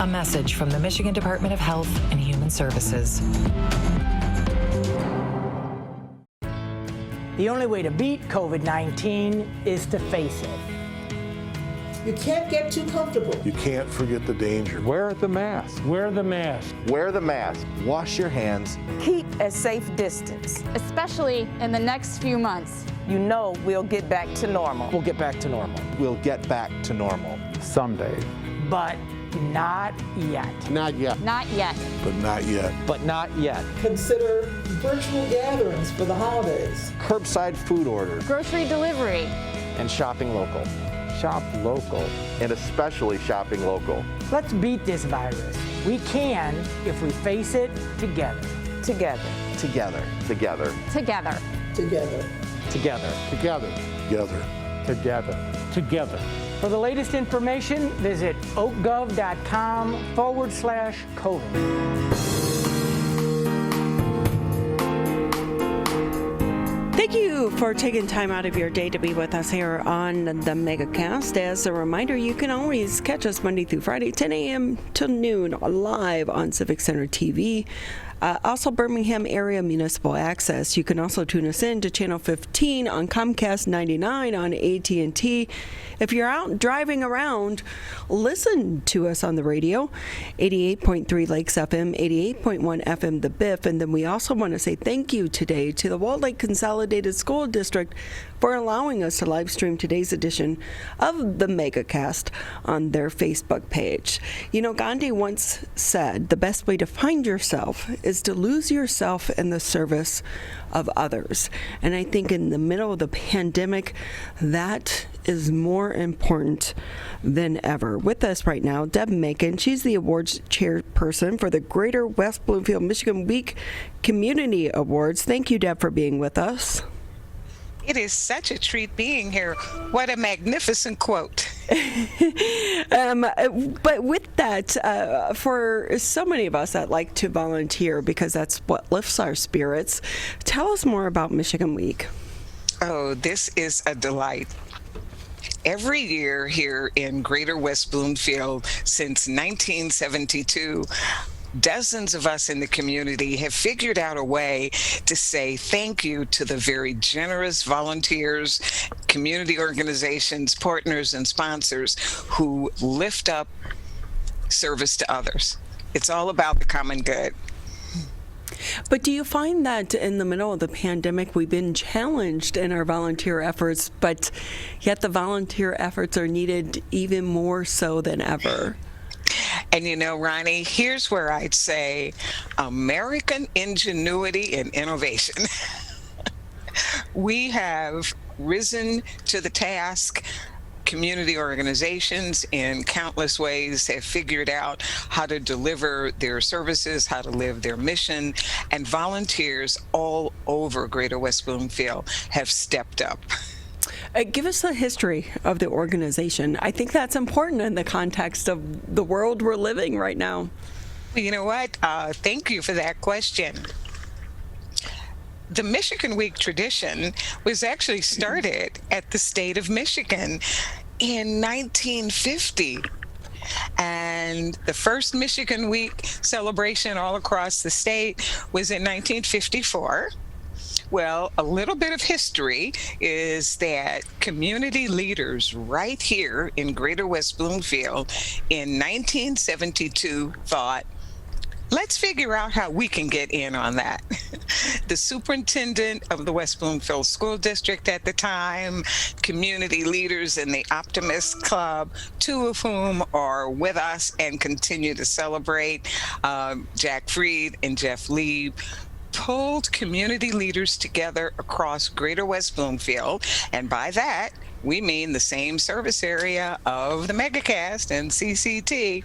A message from the Michigan Department of Health and Human Services. The only way to beat COVID-19 is to face it. You can't get too comfortable. You can't forget the danger. Wear the mask. Wear the mask. Wear the mask. Wash your hands. Keep a safe distance. Especially in the next few months. You know we'll get back to normal. We'll get back to normal. We'll get back to normal. Someday. But not yet. Not yet. Not yet. But not yet. But not yet. Consider virtual gatherings for the holidays. Curbside food orders. Grocery delivery. And shopping local. Shop local. And especially shopping local. Let's beat this virus. We can if we face it together. Together. Together. Together. Together. Together. Together. Together. Together. Together. Together. For the latest information, visit oakgov.com/COVID. Thank you for taking time out of your day to be with us here on the Megacast. As a reminder, you can always catch us Monday through Friday, 10 a.m. till noon, live on Civic Center TV. Also, Birmingham area municipal access. You can also tune us in to Channel 15 on Comcast 99 on AT&T. If you're out driving around, listen to us on the radio, 88.3 Lakes FM, 88.1 FM The Biff. And then we also want to say thank you today to the Walled Lake Consolidated School District for allowing us to live stream today's edition of the Megacast on their Facebook page. You know, Gandhi once said, the best way to find yourself is to lose yourself in the service of others. And I think in the middle of the pandemic, that is more important than ever. With us right now, Deb Macon. She's the awards chairperson for the Greater West Bloomfield, Michigan Week Community Awards. Thank you, Deb, for being with us. It is such a treat being here. What a magnificent quote. But with that, for so many of us that like to volunteer because that's what lifts our spirits, tell us more about Michigan Week. Oh, this is a delight. Every year here in Greater West Bloomfield since 1972, dozens of us in the community have figured out a way to say thank you to the very generous volunteers, community organizations, partners, and sponsors who lift up service to others. It's all about the common good. But do you find that in the middle of the pandemic, we've been challenged in our volunteer efforts, but yet the volunteer efforts are needed even more so than ever? And you know, Ronnie, here's where I'd say American ingenuity and innovation. We have risen to the task. Community organizations in countless ways have figured out how to deliver their services, how to live their mission, and volunteers all over Greater West Bloomfield have stepped up. Give us the history of the organization. I think that's important in the context of the world we're living right now. You know what? Thank you for that question. The Michigan Week tradition was actually started at the state of Michigan in 1950. And the first Michigan Week celebration all across the state was in 1954. Well, a little bit of history is that community leaders right here in Greater West Bloomfield in 1972 thought, let's figure out how we can get in on that. The superintendent of the West Bloomfield School District at the time, community leaders in the Optimist Club, two of whom are with us and continue to celebrate, Jack Freed and Jeff Lieb, pulled community leaders together across Greater West Bloomfield, and by that, we mean the same service area of the Megacast and CCT,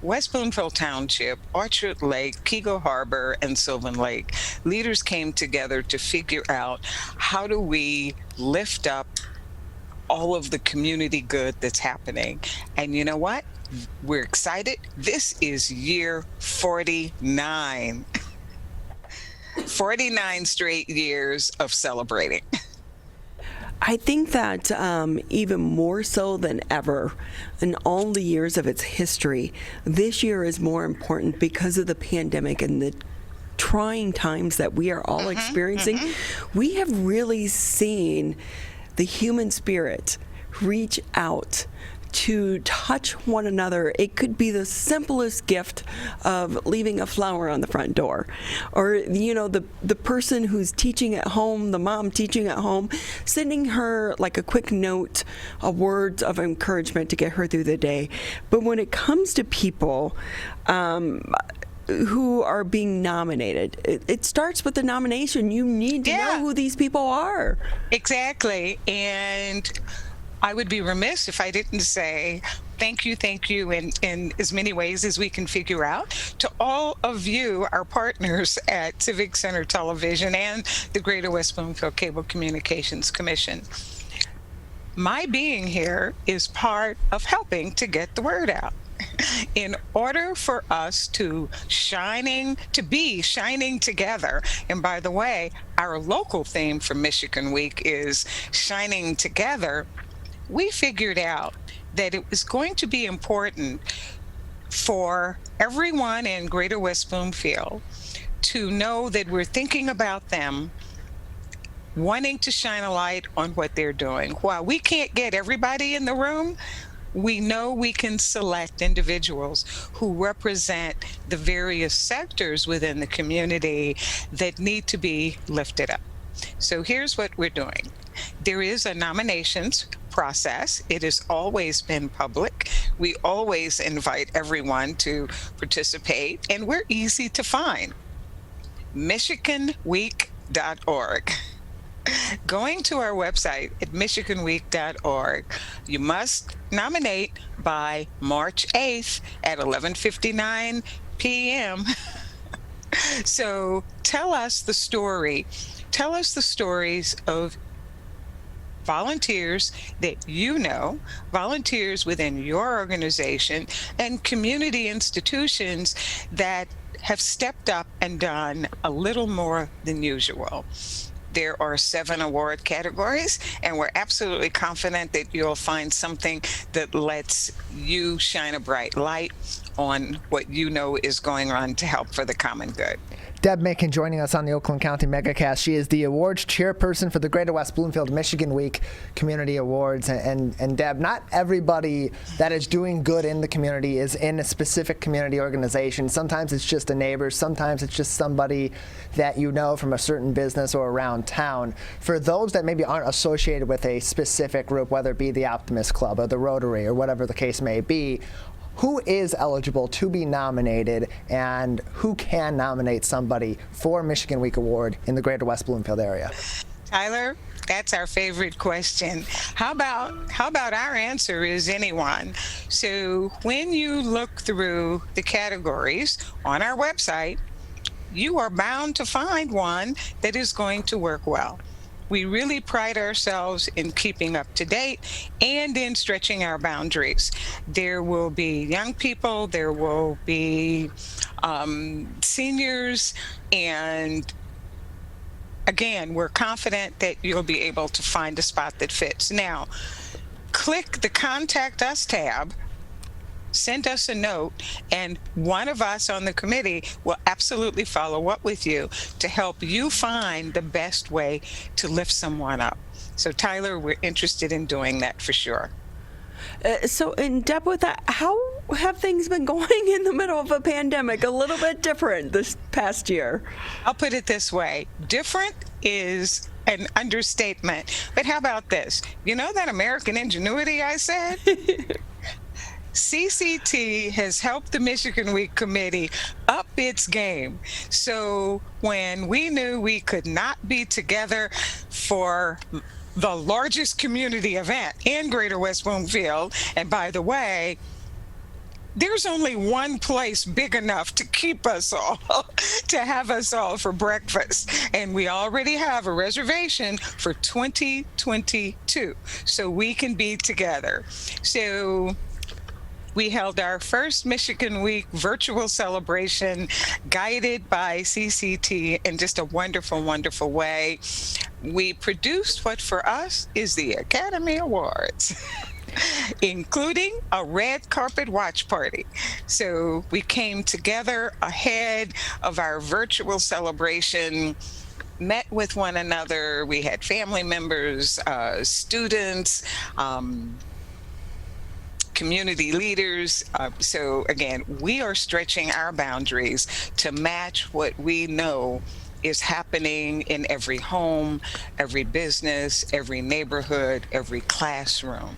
West Bloomfield Township, Orchard Lake, Keego Harbor, and Sylvan Lake. Leaders came together to figure out how do we lift up all of the community good that's happening. And you know what? We're excited. This is year 49. 49 straight years of celebrating. I think that even more so than ever in all the years of its history, this year is more important because of the pandemic and the trying times that we are all experiencing. We have really seen the human spirit reach out to touch one another. It could be the simplest gift of leaving a flower on the front door, or you know, the person who's teaching at home, the mom teaching at home, sending her like a quick note, a word of encouragement to get her through the day. But when it comes to people who are being nominated, it starts with the nomination. You need to know who these people are. Exactly. And I would be remiss if I didn't say thank you in as many ways as we can figure out to all of you, our partners at Civic Center Television and the Greater West Bloomfield Cable Communications Commission. My being here is part of helping to get the word out. In order for us to be shining together, and by the way, our local theme for Michigan Week is shining together, we figured out that it was going to be important for everyone in Greater West Bloomfield to know that we're thinking about them, wanting to shine a light on what they're doing. While we can't get everybody in the room, we know we can select individuals who represent the various sectors within the community that need to be lifted up. So here's what we're doing. There is a nominations process. It has always been public. We always invite everyone to participate, and we're easy to find. MichiganWeek.org. Going to our website at MichiganWeek.org, you must nominate by March 8th at 11:59 p.m. So tell us the story. Tell us the stories of volunteers that you know, volunteers within your organization, and community institutions that have stepped up and done a little more than usual. There are 7 award categories, and we're absolutely confident that you'll find something that lets you shine a bright light on what you know is going on to help for the common good. Deb Macon joining us on the Oakland County Megacast. She is the awards chairperson for the Greater West Bloomfield Michigan Week Community Awards. And Deb, not everybody that is doing good in the community is in a specific community organization. Sometimes it's just a neighbor. Sometimes it's just somebody that you know from a certain business or around town. For those that maybe aren't associated with a specific group, whether it be the Optimist Club or the Rotary or whatever the case may be, who is eligible to be nominated, and who can nominate somebody for Michigan Week Award in the Greater West Bloomfield area? Tyler, that's our favorite question. How about our answer is anyone? So when you look through the categories on our website, you are bound to find one that is going to work well. We really pride ourselves in keeping up to date and in stretching our boundaries. There will be young people, there will be seniors, and again, we're confident that you'll be able to find a spot that fits. Now, click the Contact Us tab, send us a note, and one of us on the committee will absolutely follow up with you to help you find the best way to lift someone up. So Tyler, we're interested in doing that for sure. And Deb, with that, how have things been going in the middle of a pandemic? A little bit different this past year. I'll put it this way. Different is an understatement. But how about this? You know that American ingenuity I said? CCT has helped the Michigan Week Committee up its game. So when we knew we could not be together for the largest community event in Greater West Bloomfield, and by the way, there's only one place big enough to keep us all, to have us all for breakfast. And we already have a reservation for 2022, so we can be together. So we held our first Michigan Week virtual celebration guided by CCT in just a wonderful, wonderful way. We produced what for us is the Academy Awards, including a red carpet watch party. So we came together ahead of our virtual celebration, met with one another. We had family members, students, community leaders. So again, we are stretching our boundaries to match what we know is happening in every home, every business, every neighborhood, every classroom.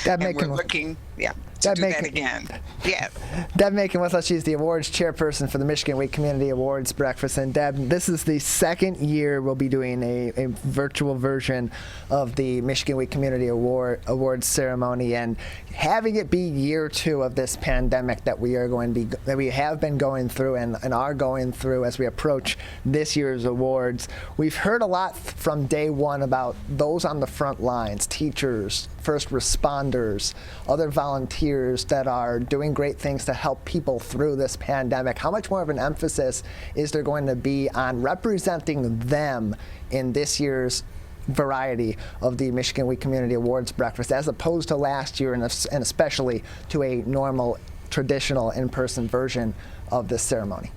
Deb And we're Macon, looking, to do that again. Yeah. Deb Macon with us. She's the awards chairperson for the Michigan Week Community Awards Breakfast. And Deb, this is the second year we'll be doing a virtual version of the Michigan Week Community Awards ceremony, and having it be year 2 of this pandemic that we have been going through and are going through as we approach this year's awards. We've heard a lot from day one about those on the front lines, teachers, first responders, other volunteers that are doing great things to help people through this pandemic. How much more of an emphasis is there going to be on representing them in this year's variety of the Michigan Week Community Awards Breakfast, as opposed to last year, and especially to a normal, traditional in-person version of this ceremony?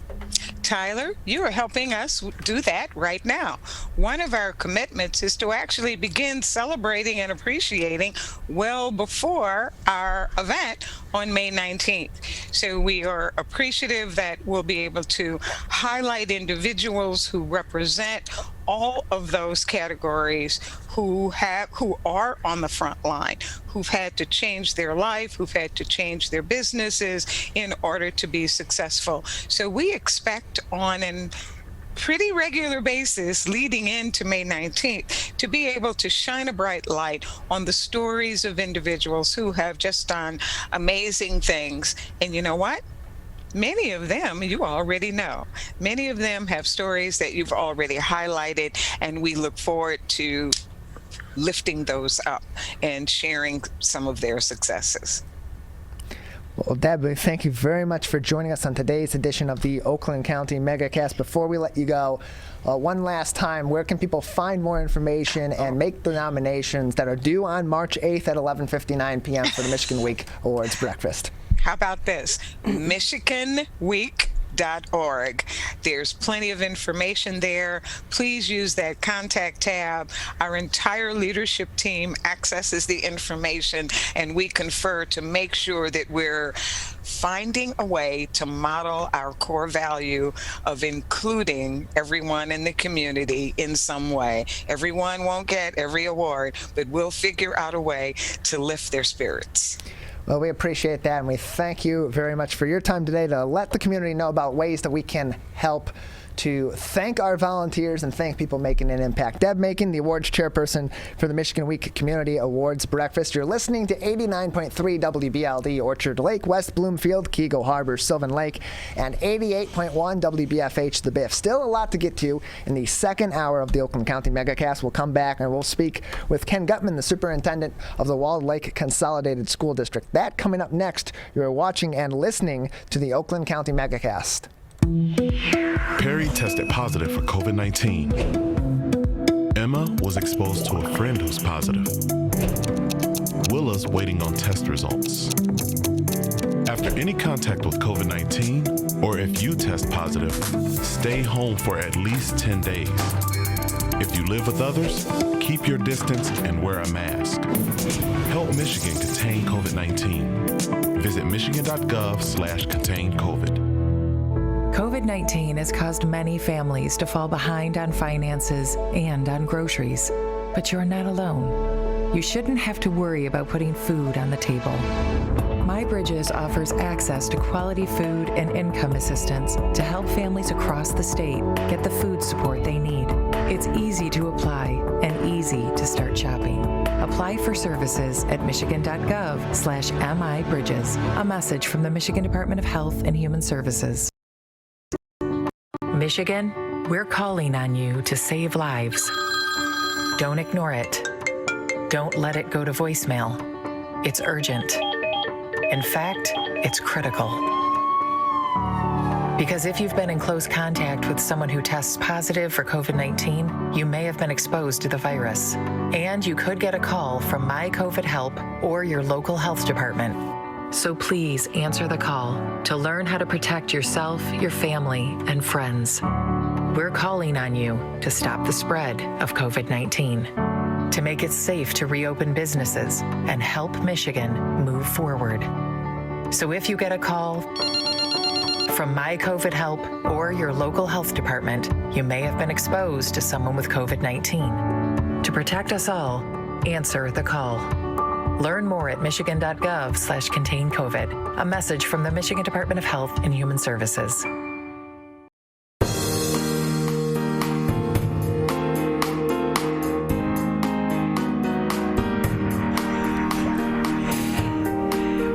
Tyler, you are helping us do that right now. One of our commitments is to actually begin celebrating and appreciating well before our event on May 19th. So we are appreciative that we'll be able to highlight individuals who represent all of those categories who are on the front line, who've had to change their life, who've had to change their businesses in order to be successful. So we expect on a pretty regular basis leading into May 19th to be able to shine a bright light on the stories of individuals who have just done amazing things. And you know what? Many of them you already know. Many of them have stories that you've already highlighted, and we look forward to lifting those up and sharing some of their successes. Well, Deb, thank you very much for joining us on today's edition of the Oakland County Megacast. Before we let you go, one last time, where can people find more information and make the nominations that are due on March 8th at 11:59 p.m. for the Michigan Week Awards breakfast? How about this? MichiganWeek.org. There's plenty of information there. Please use that contact tab. Our entire leadership team accesses the information, and we confer to make sure that we're finding a way to model our core value of including everyone in the community in some way. Everyone won't get every award, but we'll figure out a way to lift their spirits. Well, we appreciate that, and we thank you very much for your time today to let the community know about ways that we can help to thank our volunteers and thank people making an impact. Deb Macon, the awards chairperson for the Michigan Week Community Awards Breakfast. You're listening to 89.3 WBLD, Orchard Lake, West Bloomfield, Keego Harbor, Sylvan Lake, and 88.1 WBFH, The Biff. Still a lot to get to in the second hour of the Oakland County Megacast. We'll come back and we'll speak with Ken Gutman, the superintendent of the Walled Lake Consolidated School District. That coming up next. You're watching and listening to the Oakland County Megacast. Perry tested positive for COVID-19. Emma was exposed to a friend who's positive. Willa's waiting on test results. After any contact with COVID-19, or if you test positive, stay home for at least 10 days. If you live with others, keep your distance and wear a mask. Help Michigan contain COVID-19. Visit michigan.gov/containcovid. COVID-19 has caused many families to fall behind on finances and on groceries, but you're not alone. You shouldn't have to worry about putting food on the table. My Bridges offers access to quality food and income assistance to help families across the state get the food support they need. It's easy to apply and easy to start shopping. Apply for services at michigan.gov/MIBridges. A message from the Michigan Department of Health and Human Services. Michigan, we're calling on you to save lives. Don't ignore it. Don't let it go to voicemail. It's urgent. In fact, it's critical. Because if you've been in close contact with someone who tests positive for COVID-19, you may have been exposed to the virus. And you could get a call from My COVID Help or your local health department. So please answer the call to learn how to protect yourself, your family, and friends. We're calling on you to stop the spread of COVID-19, to make it safe to reopen businesses and help Michigan move forward. So if you get a call from My COVID Help or your local health department, you may have been exposed to someone with COVID-19. To protect us all, answer the call. Learn more at michigan.gov/containcovid. A message from the Michigan Department of Health and Human Services.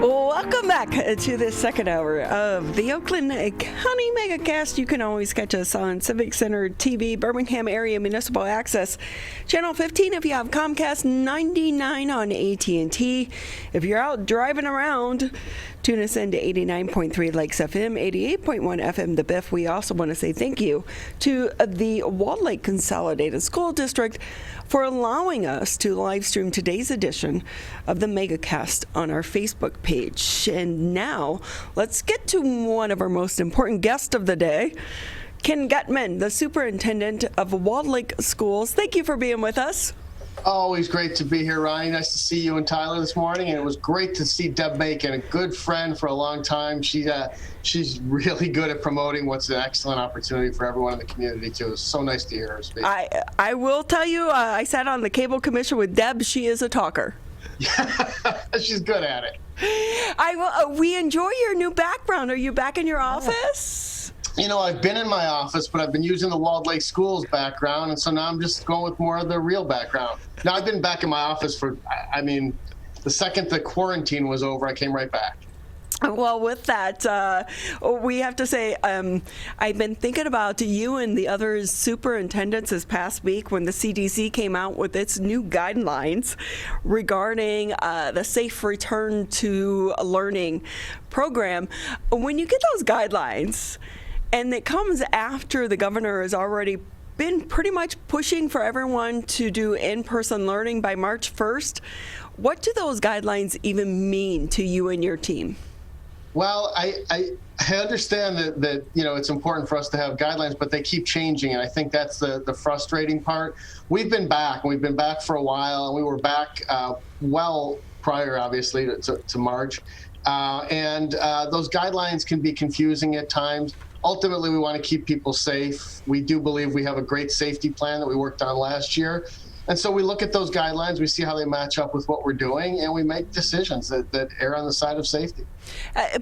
Welcome back to this second hour of the Oakland County Megacast. You can always catch us on Civic Center TV, Birmingham Area Municipal Access, Channel 15 if you have Comcast, 99 on AT&T. If you're out driving around, tune us in to 89.3 Lakes FM, 88.1 FM The Biff. We also want to say thank you to the Walled Lake Consolidated School District for allowing us to live stream today's edition of the Megacast on our Facebook page. And now, let's get to one of our most important guests of the day, Ken Gutman, the superintendent of Walled Lake Schools. Thank you for being with us. Always great to be here, Ronnie. Nice to see you and Tyler this morning. And it was great to see Deb Macon, a good friend for a long time. She's really good at promoting what's an excellent opportunity for everyone in the community, too. It's so nice to hear her speak. I will tell you, I sat on the cable commission with Deb. She is a talker. She's good at it. We enjoy your new background. Are you back in your office? You know, I've been in my office, but I've been using the Walled Lake Schools background, and so now I'm just going with more of the real background. Now, I've been back in my office for, the second the quarantine was over, I came right back. Well, with that, we have to say, I've been thinking about you and the other superintendents this past week when the CDC came out with its new guidelines regarding the Safe Return to Learning program. When you get those guidelines, and it comes after the governor has already been pretty much pushing for everyone to do in-person learning by March 1st, what do those guidelines even mean to you and your team? Well, I understand that it's important for us to have guidelines, but they keep changing, and I think that's the frustrating part. We've been back for a while, and we were back well prior, obviously, to March. And those guidelines can be confusing at times. Ultimately, we want to keep people safe. We do believe we have a great safety plan that we worked on last year. And so we look at those guidelines, we see how they match up with what we're doing, and we make decisions that err on the side of safety.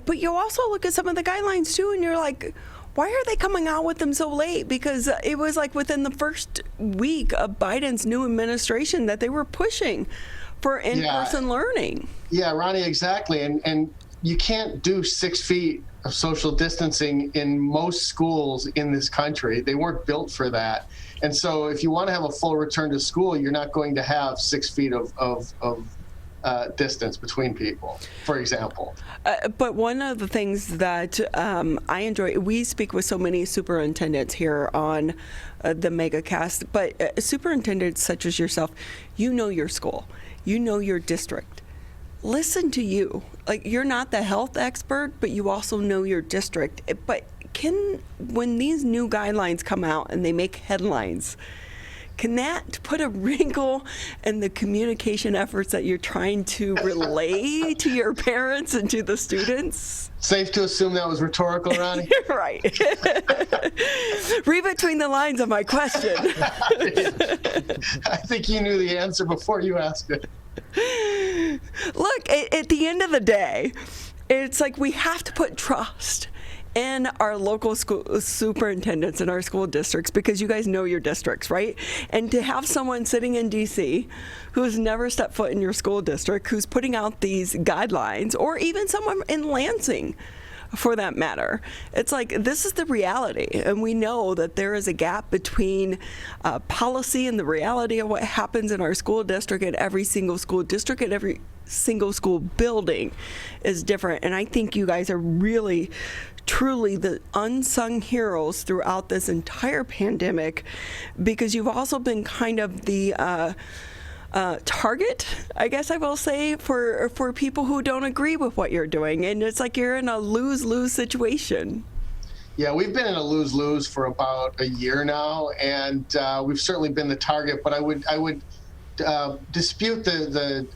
But you also look at some of the guidelines, too, and you're like, why are they coming out with them so late? Because it was like within the first week of Biden's new administration that they were pushing for in-person learning. Yeah, Ronnie, exactly. And you can't do 6 feet of social distancing in most schools in this country. They weren't built for that. And so if you want to have a full return to school, you're not going to have 6 feet of distance between people, for example. But one of the things that I enjoy, we speak with so many superintendents here on the Megacast, but superintendents such as yourself, you know your school, you know your district. Listen to you. Like, you're not the health expert, but you also know your district. But when these new guidelines come out and they make headlines, can that put a wrinkle in the communication efforts that you're trying to relay to your parents and to the students? Safe to assume that was rhetorical, Ronnie? Right. Read between the lines of my question. I think you knew the answer before you asked it. Look, at the end of the day, it's like we have to put trust in our local school superintendents in our school districts, because you guys know your districts, right? And to have someone sitting in DC who has never stepped foot in your school district, who's putting out these guidelines, or even someone in Lansing for that matter, it's like, this is the reality. And we know that there is a gap between policy and the reality of what happens in our school district. At every single school district, at every single school building is different. And I think you guys are really, truly the unsung heroes throughout this entire pandemic, because you've also been kind of the target, I guess I will say, for people who don't agree with what you're doing. And it's like you're in a lose-lose situation. Yeah, we've been in a lose-lose for about a year now, and we've certainly been the target. But I would dispute the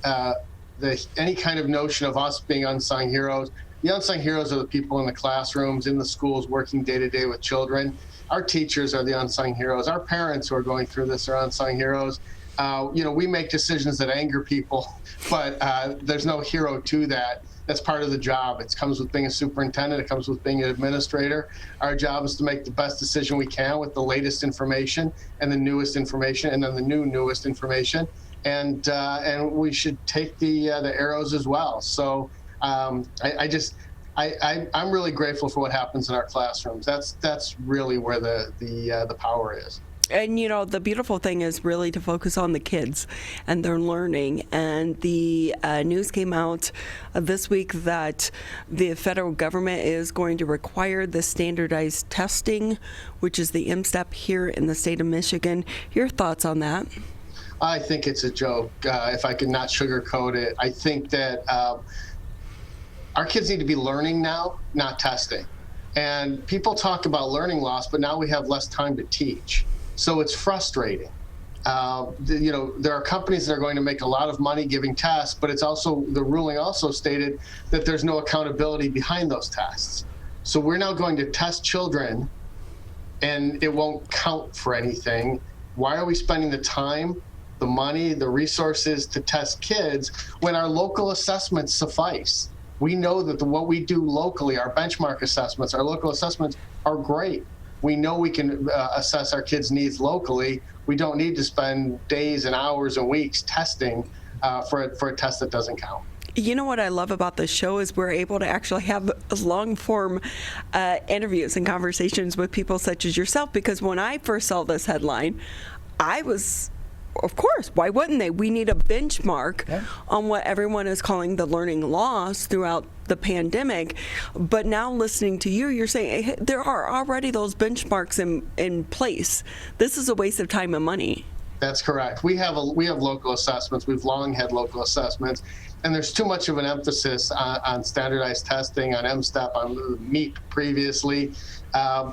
any kind of notion of us being unsung heroes. The unsung heroes are the people in the classrooms, in the schools, working day to day with children. Our teachers are the unsung heroes. Our parents who are going through this are unsung heroes. We make decisions that anger people, but there's no hero to that. That's part of the job. It comes with being a superintendent. It comes with being an administrator. Our job is to make the best decision we can with the latest information and the newest information, and then the newest information. And we should take the arrows as well. So I'm really grateful for what happens in our classrooms. That's really where the power is. And, the beautiful thing is really to focus on the kids and their learning. And the news came out this week that the federal government is going to require the standardized testing, which is the M-STEP here in the state of Michigan. Your thoughts on that? I think it's a joke, if I could not sugarcoat it. I think that our kids need to be learning now, not testing. And people talk about learning loss, but now we have less time to teach. So it's frustrating. There are companies that are going to make a lot of money giving tests, but it's also, the ruling also stated that there's no accountability behind those tests. So we're now going to test children and it won't count for anything. Why are we spending the time, the money, the resources to test kids when our local assessments suffice? We know that what we do locally, our benchmark assessments, our local assessments are great. We know we can assess our kids' needs locally. We don't need to spend days and hours and weeks testing for a test that doesn't count. You know what I love about this show is we're able to actually have long-form interviews and conversations with people such as yourself, because when I first saw this headline, I was, of course, why wouldn't they? We need a benchmark on what everyone is calling the learning loss throughout the pandemic. But now listening to you, you're saying, hey, there are already those benchmarks in place. This is a waste of time and money. That's correct. We have local assessments. We've long had local assessments. And there's too much of an emphasis on standardized testing, on M-STEP, on MEEP previously. I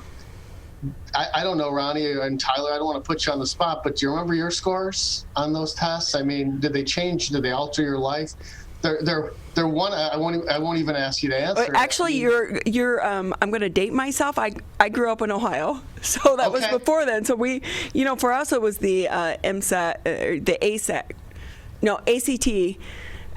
don't know, Ronnie and Tyler, I don't want to put you on the spot, but do you remember your scores on those tests? I mean, did they change? Did they alter your life? They're one. I won't even ask you to answer. Actually, you're. I'm going to date myself. I grew up in Ohio, so that was before then. So we, for us it was the MSAT, the ASAT, ACT.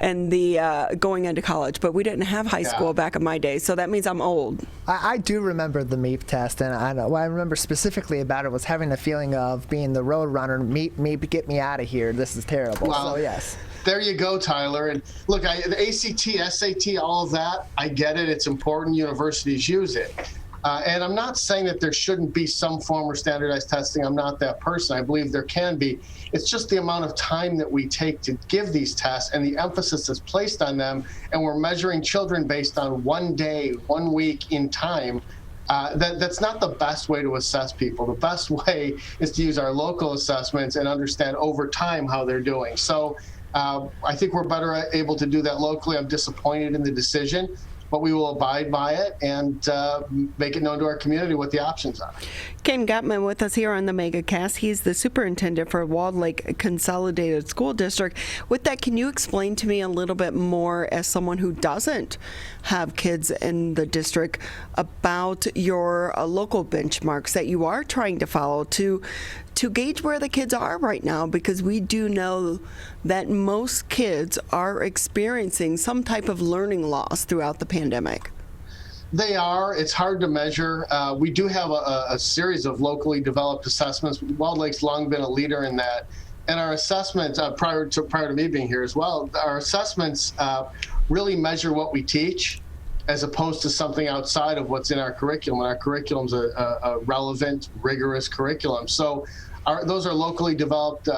And the going into college, but we didn't have high school back in my day, so that means I'm old. I do remember the MEEP test, and what I remember specifically about it was having the feeling of being the road runner. MEEP, get me out of here. This is terrible. Well, so yes. There you go, Tyler. And look, the ACT, SAT, all of that, I get it. It's important. Universities use it. And I'm not saying that there shouldn't be some form of standardized testing. I'm not that person. I believe there can be. It's just the amount of time that we take to give these tests and the emphasis that's placed on them. And we're measuring children based on 1 day, 1 week in time. That's not the best way to assess people. The best way is to use our local assessments and understand over time how they're doing. So I think we're better able to do that locally. I'm disappointed in the decision, but we will abide by it and make it known to our community what the options are. Ken Gutman with us here on the Megacast. He's the superintendent for Walled Lake Consolidated School District. With that, can you explain to me a little bit more, as someone who doesn't have kids in the district, about your local benchmarks that you are trying to follow to gauge where the kids are right now? Because we do know that most kids are experiencing some type of learning loss throughout the pandemic. They are. It's hard to measure. We do have a series of locally developed assessments. Walled Lake's long been a leader in that. And our assessments, prior to me being here as well, our assessments really measure what we teach as opposed to something outside of what's in our curriculum. And our curriculum's a relevant, rigorous curriculum. So those are locally developed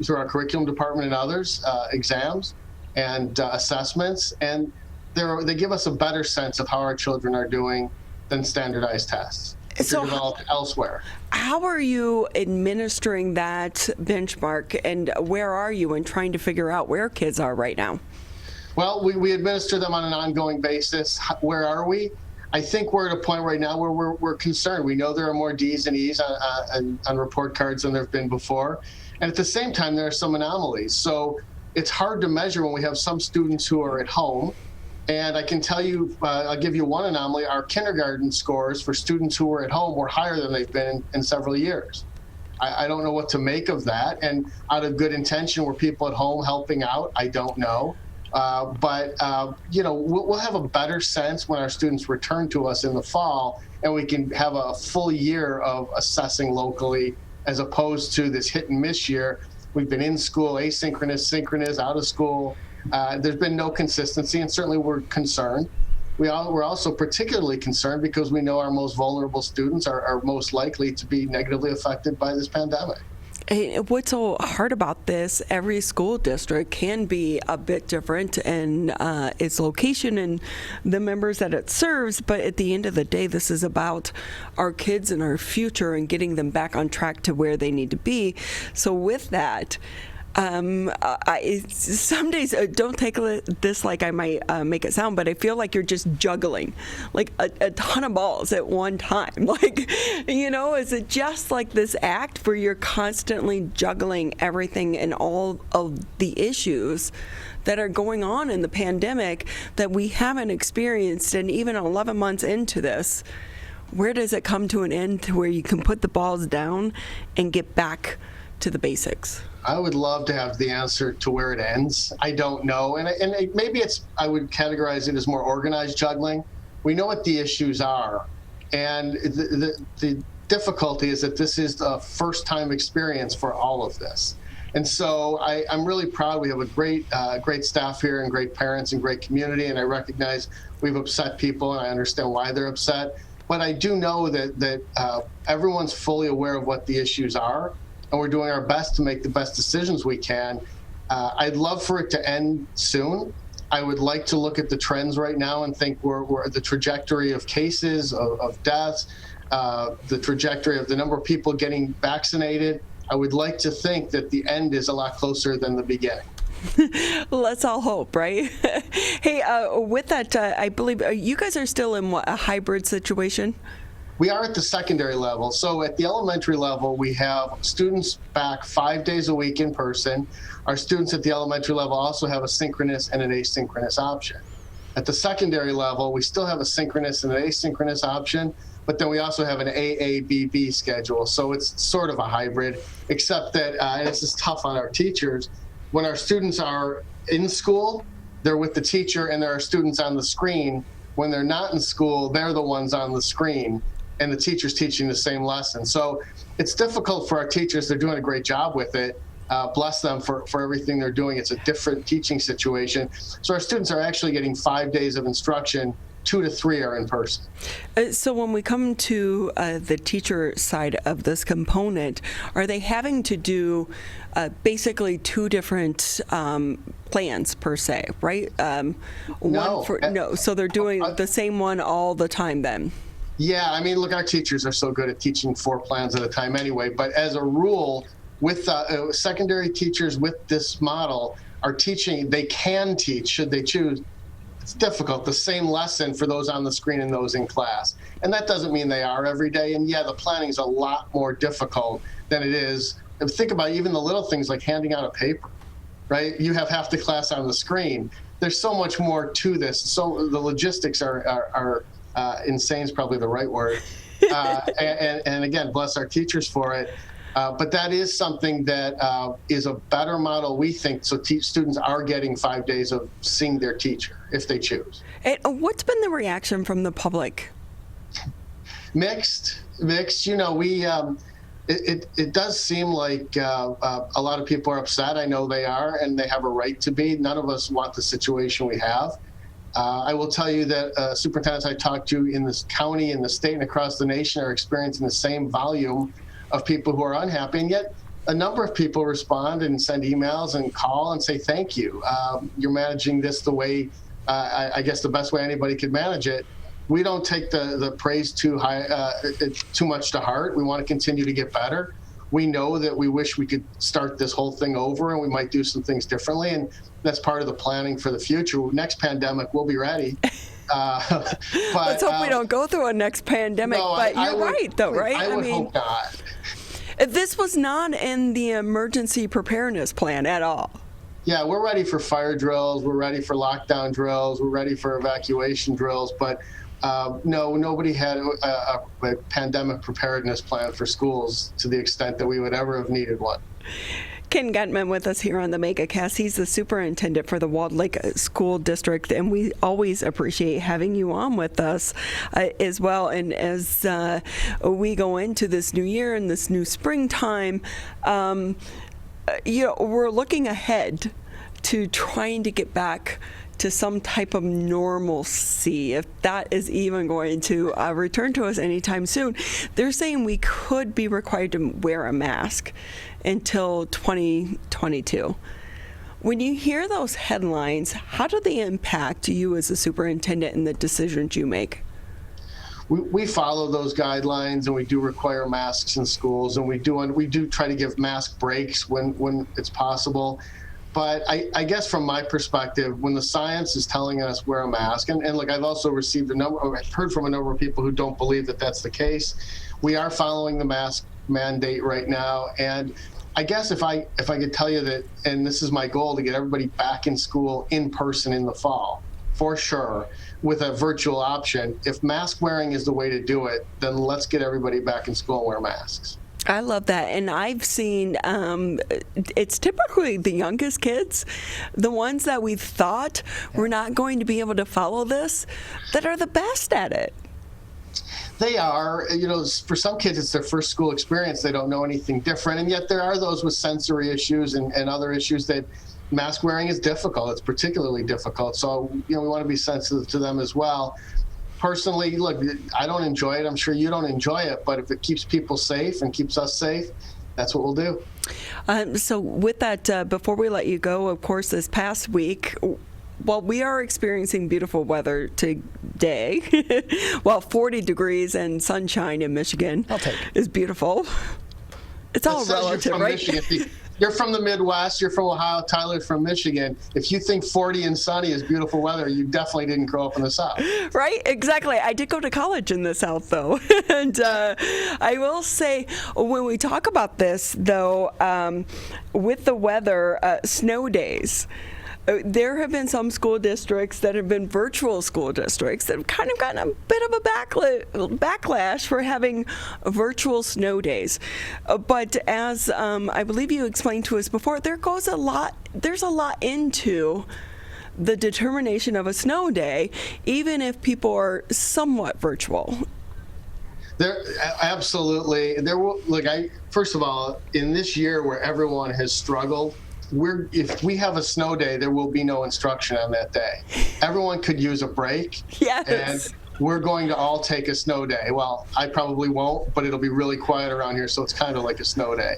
through our curriculum department and others, exams and assessments. And they give us a better sense of how our children are doing than standardized tests. So developed elsewhere. How are you administering that benchmark, and where are you in trying to figure out where kids are right now? Well, we administer them on an ongoing basis. Where are we? I think we're at a point right now where we're concerned. We know there are more D's and E's on report cards than there have been before. And at the same time, there are some anomalies. So it's hard to measure when we have some students who are at home. And I can tell you, I'll give you one anomaly. Our kindergarten scores for students who were at home were higher than they've been in several years. I don't know what to make of that. And out of good intention, were people at home helping out? I don't know. But we'll have a better sense when our students return to us in the fall, and we can have a full year of assessing locally as opposed to this hit and miss year. We've been in school, asynchronous, synchronous, out of school. There's been no consistency, and certainly we're concerned. We're also particularly concerned because we know our most vulnerable students are most likely to be negatively affected by this pandemic. What's so hard about this, every school district can be a bit different in its location and the members that it serves, but at the end of the day, this is about our kids and our future and getting them back on track to where they need to be. So with that, Some days, don't take this like I might make it sound, but I feel like you're just juggling like a ton of balls at one time. Like, is it just like this act where you're constantly juggling everything and all of the issues that are going on in the pandemic that we haven't experienced, and even 11 months into this, where does it come to an end to where you can put the balls down and get back to the basics? I would love to have the answer to where it ends. I don't know. And maybe I would categorize it as more organized juggling. We know what the issues are. And the difficulty is that this is the first time experience for all of this. And so I'm really proud. We have a great staff here and great parents and great community. And I recognize we've upset people and I understand why they're upset. But I do know that everyone's fully aware of what the issues are. And we're doing our best to make the best decisions we can. I'd love for it to end soon. I would like to look at the trends right now and think we're the trajectory of cases, of deaths, the trajectory of the number of people getting vaccinated. I would like to think that the end is a lot closer than the beginning. Let's all hope, right? Hey, with that, I believe you guys are still in a hybrid situation? We are at the secondary level. So at the elementary level, we have students back 5 days a week in person. Our students at the elementary level also have a synchronous and an asynchronous option. At the secondary level, we still have a synchronous and an asynchronous option, but then we also have an AABB schedule. So it's sort of a hybrid, except that, and this is tough on our teachers, when our students are in school, they're with the teacher and there are students on the screen. When they're not in school, they're the ones on the screen, and the teacher's teaching the same lesson. So it's difficult for our teachers. They're doing a great job with it. Bless them for everything they're doing. It's a different teaching situation. So our students are actually getting 5 days of instruction. 2 to 3 are in person. So when we come to the teacher side of this component, are they having to do basically 2 different plans per se, right? No. So they're doing the same one all the time then? Yeah, I mean, look, our teachers are so good at teaching 4 plans at a time anyway, but as a rule, with secondary teachers with this model are teaching, they can teach, should they choose, it's difficult, the same lesson for those on the screen and those in class. And that doesn't mean they are every day, and yeah, the planning is a lot more difficult than it is. Think about even the little things like handing out a paper, right? You have half the class on the screen. There's so much more to this. So the logistics are insane is probably the right word. And again, bless our teachers for it. But that is something that is a better model, we think, so students are getting 5 days of seeing their teacher if they choose. And what's been the reaction from the public? Mixed. It does seem like a lot of people are upset. I know they are, and they have a right to be. None of us want the situation we have. I will tell you that superintendents I talked to in this county, in the state, and across the nation are experiencing the same volume of people who are unhappy, and yet a number of people respond and send emails and call and say, thank you. You're managing this the way, I guess the best way anybody could manage it. We don't take the praise too much to heart. We want to continue to get better. We know that we wish we could start this whole thing over and we might do some things differently, and that's part of the planning for the future. Next pandemic, we'll be ready. But, let's hope we don't go through a next pandemic, but you're right, though, right? I would hope not. This was not in the emergency preparedness plan at all. Yeah, we're ready for fire drills, we're ready for lockdown drills, we're ready for evacuation drills, but no, nobody had a pandemic preparedness plan for schools to the extent that we would ever have needed one. Ken Gutman with us here on the Megacast. He's the superintendent for the Walled Lake School District, and we always appreciate having you on with us as well. And as we go into this new year and this new springtime, we're looking ahead to trying to get back to some type of normalcy, if that is even going to return to us anytime soon. They're saying we could be required to wear a mask until 2022. When you hear those headlines, how do they impact you as a superintendent and the decisions you make? we follow those guidelines, and we do require masks in schools, and we do try to give mask breaks when it's possible. But I guess from my perspective, when the science is telling us wear a mask, and look, I've also heard from a number of people who don't believe that that's the case. We are following the mask mandate right now, and I guess if I could tell you that, and this is my goal, to get everybody back in school in person in the fall, for sure, with a virtual option. If mask wearing is the way to do it, then let's get everybody back in school and wear masks. I love that. And I've seen it's typically the youngest kids, the ones that we thought were not going to be able to follow this, that are the best at it. They are. For some kids, it's their first school experience. They don't know anything different. And yet there are those with sensory issues and other issues that mask wearing is difficult. It's particularly difficult. So, we want to be sensitive to them as well. Personally, look, I don't enjoy it. I'm sure you don't enjoy it. But if it keeps people safe and keeps us safe, that's what we'll do. So with that, before we let you go, of course, this past week, well, we are experiencing beautiful weather today. 40 degrees and sunshine in Michigan is beautiful. It's all relative, right? Michigan. You're from the Midwest. You're from Ohio. Tyler's from Michigan. If you think 40 and sunny is beautiful weather, you definitely didn't grow up in the South. Right? Exactly. I did go to college in the South, though. And I will say, when we talk about this, though, with the weather, snow days, there have been some school districts that have been virtual school districts that have kind of gotten a bit of a backlash for having virtual snow days. But as I believe you explained to us before, there's a lot into the determination of a snow day, even if people are somewhat virtual. Absolutely. First of all, in this year where everyone has struggled, if we have a snow day, there will be no instruction on that day. Everyone could use a break. Yes. And we're going to all take a snow day. Well, I probably won't, but it'll be really quiet around here, so it's kind of like a snow day.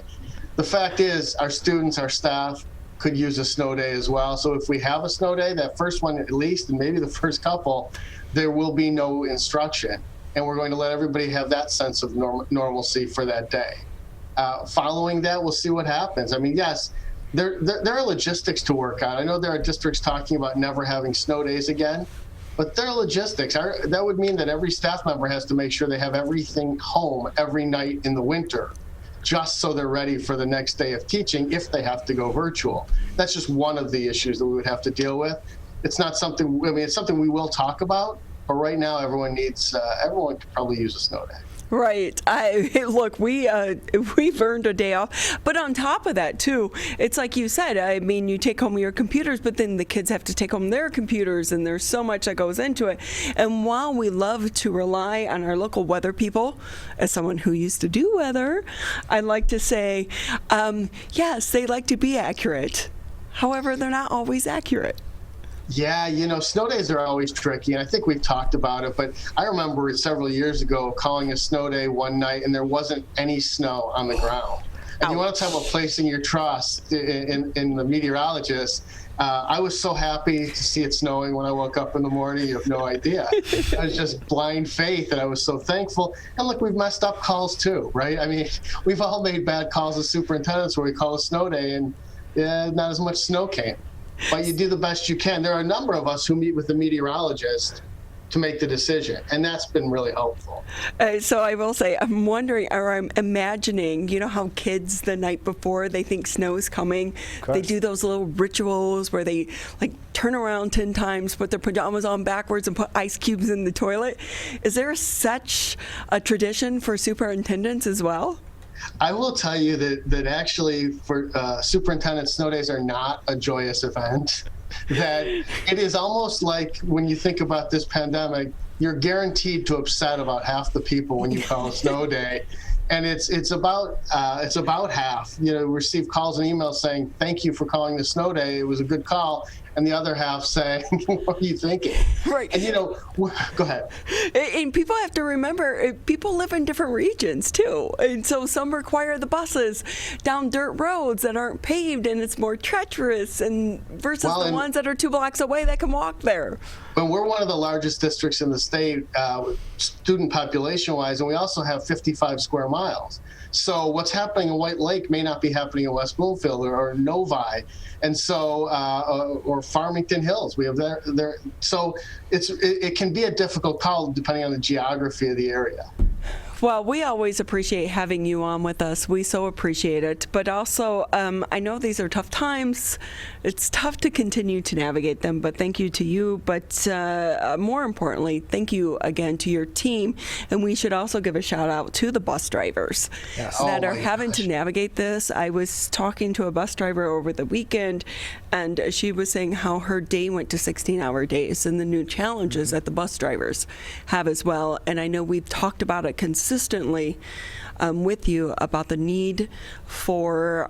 The fact is, our students, our staff could use a snow day as well. So if we have a snow day, that first one at least, and maybe the first couple, there will be no instruction. And we're going to let everybody have that sense of normalcy for that day. Following that, we'll see what happens. I mean, yes, there are logistics to work out. I know there are districts talking about never having snow days again, but there are logistics. That would mean that every staff member has to make sure they have everything home every night in the winter, just so they're ready for the next day of teaching if they have to go virtual. That's just one of the issues that we would have to deal with. It's not something, it's something we will talk about, but right now everyone could probably use a snow day. Right. Look, we've earned a day off. But on top of that, too, it's like you said, I mean, you take home your computers, but then the kids have to take home their computers, and there's so much that goes into it. And while we love to rely on our local weather people, as someone who used to do weather, I'd like to say, yes, they like to be accurate. However, they're not always accurate. Yeah, snow days are always tricky, and I think we've talked about it, but I remember several years ago calling a snow day one night, and there wasn't any snow on the ground. And you want to talk about placing your trust in the meteorologist. I was so happy to see it snowing when I woke up in the morning. You have no idea. It was just blind faith, and I was so thankful. And look, we've messed up calls too, right? I mean, we've all made bad calls as superintendents where we call a snow day, and not as much snow came. But you do the best you can. There are a number of us who meet with the meteorologist to make the decision, and that's been really helpful. So I will say, I'm wondering, or I'm imagining, how kids the night before, they think snow is coming. They do those little rituals where they turn around 10 times, put their pajamas on backwards, and put ice cubes in the toilet. Is there such a tradition for superintendents as well? I will tell you that actually for superintendent, snow days are not a joyous event. That it is almost like when you think about this pandemic, you're guaranteed to upset about half the people when you call a snow day. And it's about half. We receive calls and emails saying, thank you for calling the snow day. It was a good call. And and the other half saying, what are you thinking? Right. And, go ahead. And people have to remember, people live in different regions too. And so some require the buses down dirt roads that aren't paved and it's more treacherous and versus the ones that are 2 blocks away that can walk there. But we're one of the largest districts in the state, student population-wise, and we also have 55 square miles. So what's happening in White Lake may not be happening in West Bloomfield or Novi, and so or Farmington Hills. We have there. So it can be a difficult call depending on the geography of the area. Well, we always appreciate having you on with us. We so appreciate it. But also, I know these are tough times. It's tough to continue to navigate them, but thank you to you. But more importantly, thank you again to your team. And we should also give a shout out to the bus drivers that are having to navigate this. I was talking to a bus driver over the weekend, and she was saying how her day went to 16-hour days and the new challenges that the bus drivers have as well. And I know we've talked about it consistently with you about the need for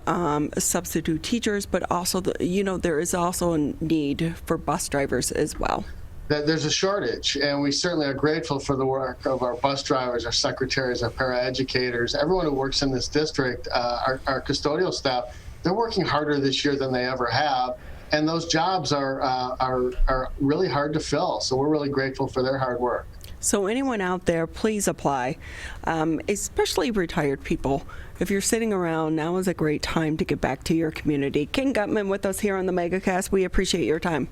substitute teachers, but also there is also a need for bus drivers as well. There's a shortage, and we certainly are grateful for the work of our bus drivers, our secretaries, our paraeducators, everyone who works in this district, our custodial staff. They're working harder this year than they ever have, and those jobs are really hard to fill. So we're really grateful for their hard work. So anyone out there, please apply, especially retired people. If you're sitting around, now is a great time to get back to your community. King Gutman with us here on the Megacast. We appreciate your time.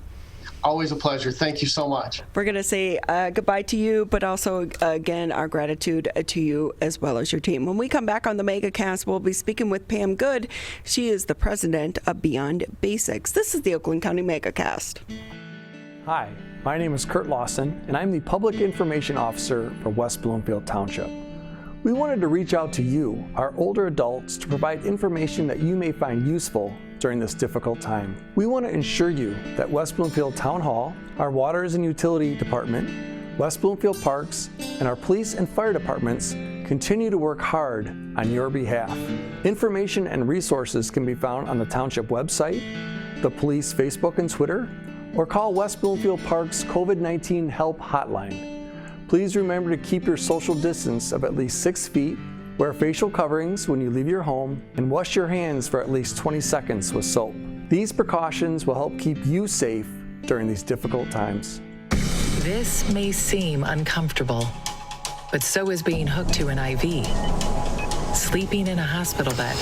Always a pleasure. Thank you so much. We're going to say goodbye to you, but also, again, our gratitude to you as well as your team. When we come back on the Megacast, we'll be speaking with Pam Good. She is the president of Beyond Basics. This is the Oakland County Megacast. Hi, my name is Kurt Lawson, and I'm the Public Information Officer for West Bloomfield Township. We wanted to reach out to you, our older adults, to provide information that you may find useful during this difficult time. We want to ensure you that West Bloomfield Town Hall, our Waters and Utility Department, West Bloomfield Parks, and our police and fire departments continue to work hard on your behalf. Information and resources can be found on the Township website, the police Facebook and Twitter, or call West Bloomfield Park's COVID-19 Help Hotline. Please remember to keep your social distance of at least 6 feet, wear facial coverings when you leave your home, and wash your hands for at least 20 seconds with soap. These precautions will help keep you safe during these difficult times. This may seem uncomfortable, but so is being hooked to an IV, sleeping in a hospital bed,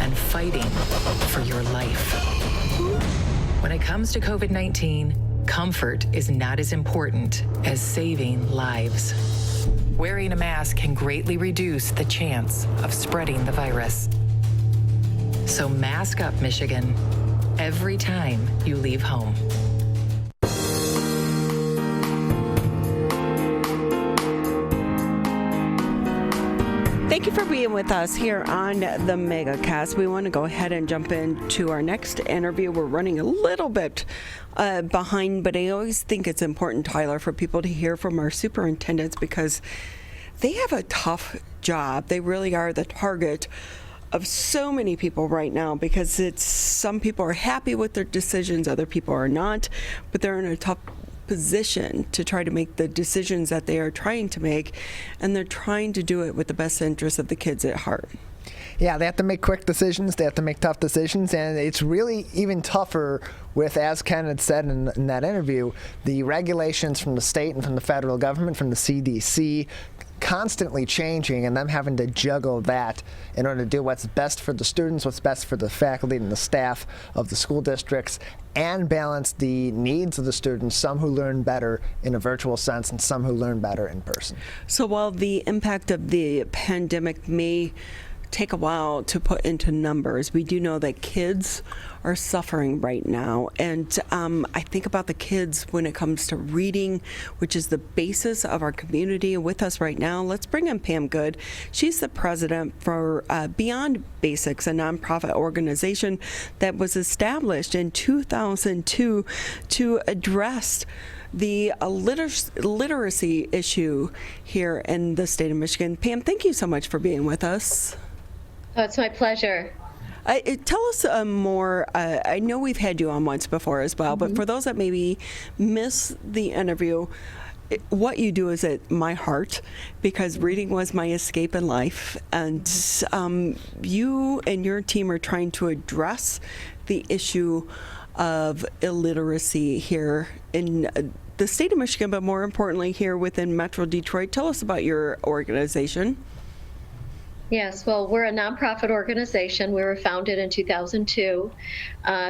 and fighting for your life. When it comes to COVID-19, comfort is not as important as saving lives. Wearing a mask can greatly reduce the chance of spreading the virus. So mask up, Michigan, every time you leave home. Thank you for being with us here on the Megacast. We want to go ahead and jump into our next interview. We're running a little bit behind, but I always think it's important, Tyler, for people to hear from our superintendents because they have a tough job. They really are the target of so many people right now because some people are happy with their decisions, other people are not, but they're in a tough position to try to make the decisions that they are trying to make, and they're trying to do it with the best interest of the kids at heart. Yeah, they have to make quick decisions. They have to make tough decisions, and it's really even tougher with, as Ken had said in that interview, the regulations from the state and from the federal government, from the CDC, constantly changing, and them having to juggle that in order to do what's best for the students, what's best for the faculty and the staff of the school districts, and balance the needs of the students, some who learn better in a virtual sense and some who learn better in person. So while the impact of the pandemic may take a while to put into numbers, we do know that kids are suffering right now. And I think about the kids when it comes to reading, which is the basis of our community. With us right now, let's bring in Pam Good. She's the president for Beyond Basics, a nonprofit organization that was established in 2002 to address the literacy issue here in the state of Michigan. Pam, thank you so much for being with us. Oh, it's my pleasure. Tell us more. I know we've had you on once before as well, but for those that maybe miss the interview, what you do is at my heart, because reading was my escape in life, and you and your team are trying to address the issue of illiteracy here in the state of Michigan, but more importantly here within Metro Detroit. Tell us about your organization. Yes, well, we're a nonprofit organization. We were founded in 2002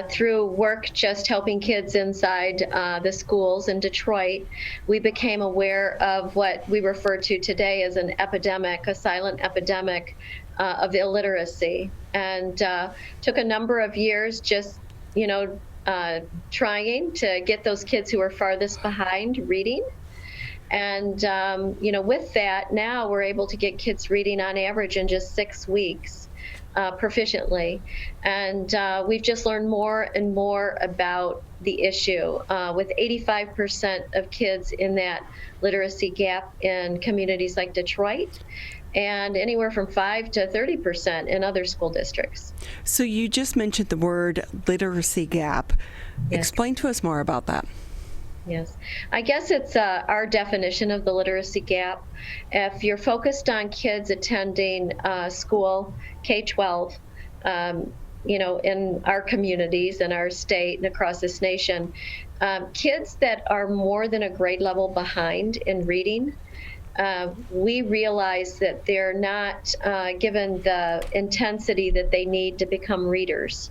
through work just helping kids inside the schools in Detroit. We became aware of what we refer to today as an epidemic, a silent epidemic of illiteracy, and took a number of years just, trying to get those kids who are farthest behind reading. And, with that, now we're able to get kids reading on average in just 6 weeks proficiently. And we've just learned more and more about the issue, with 85% of kids in that literacy gap in communities like Detroit, and anywhere from 5 to 30% in other school districts. So you just mentioned the word literacy gap. Yes. Explain to us more about that. Yes, I guess it's our definition of the literacy gap. If you're focused on kids attending school, K-12, in our communities, in our state, and across this nation, kids that are more than a grade level behind in reading, we realize that they're not given the intensity that they need to become readers.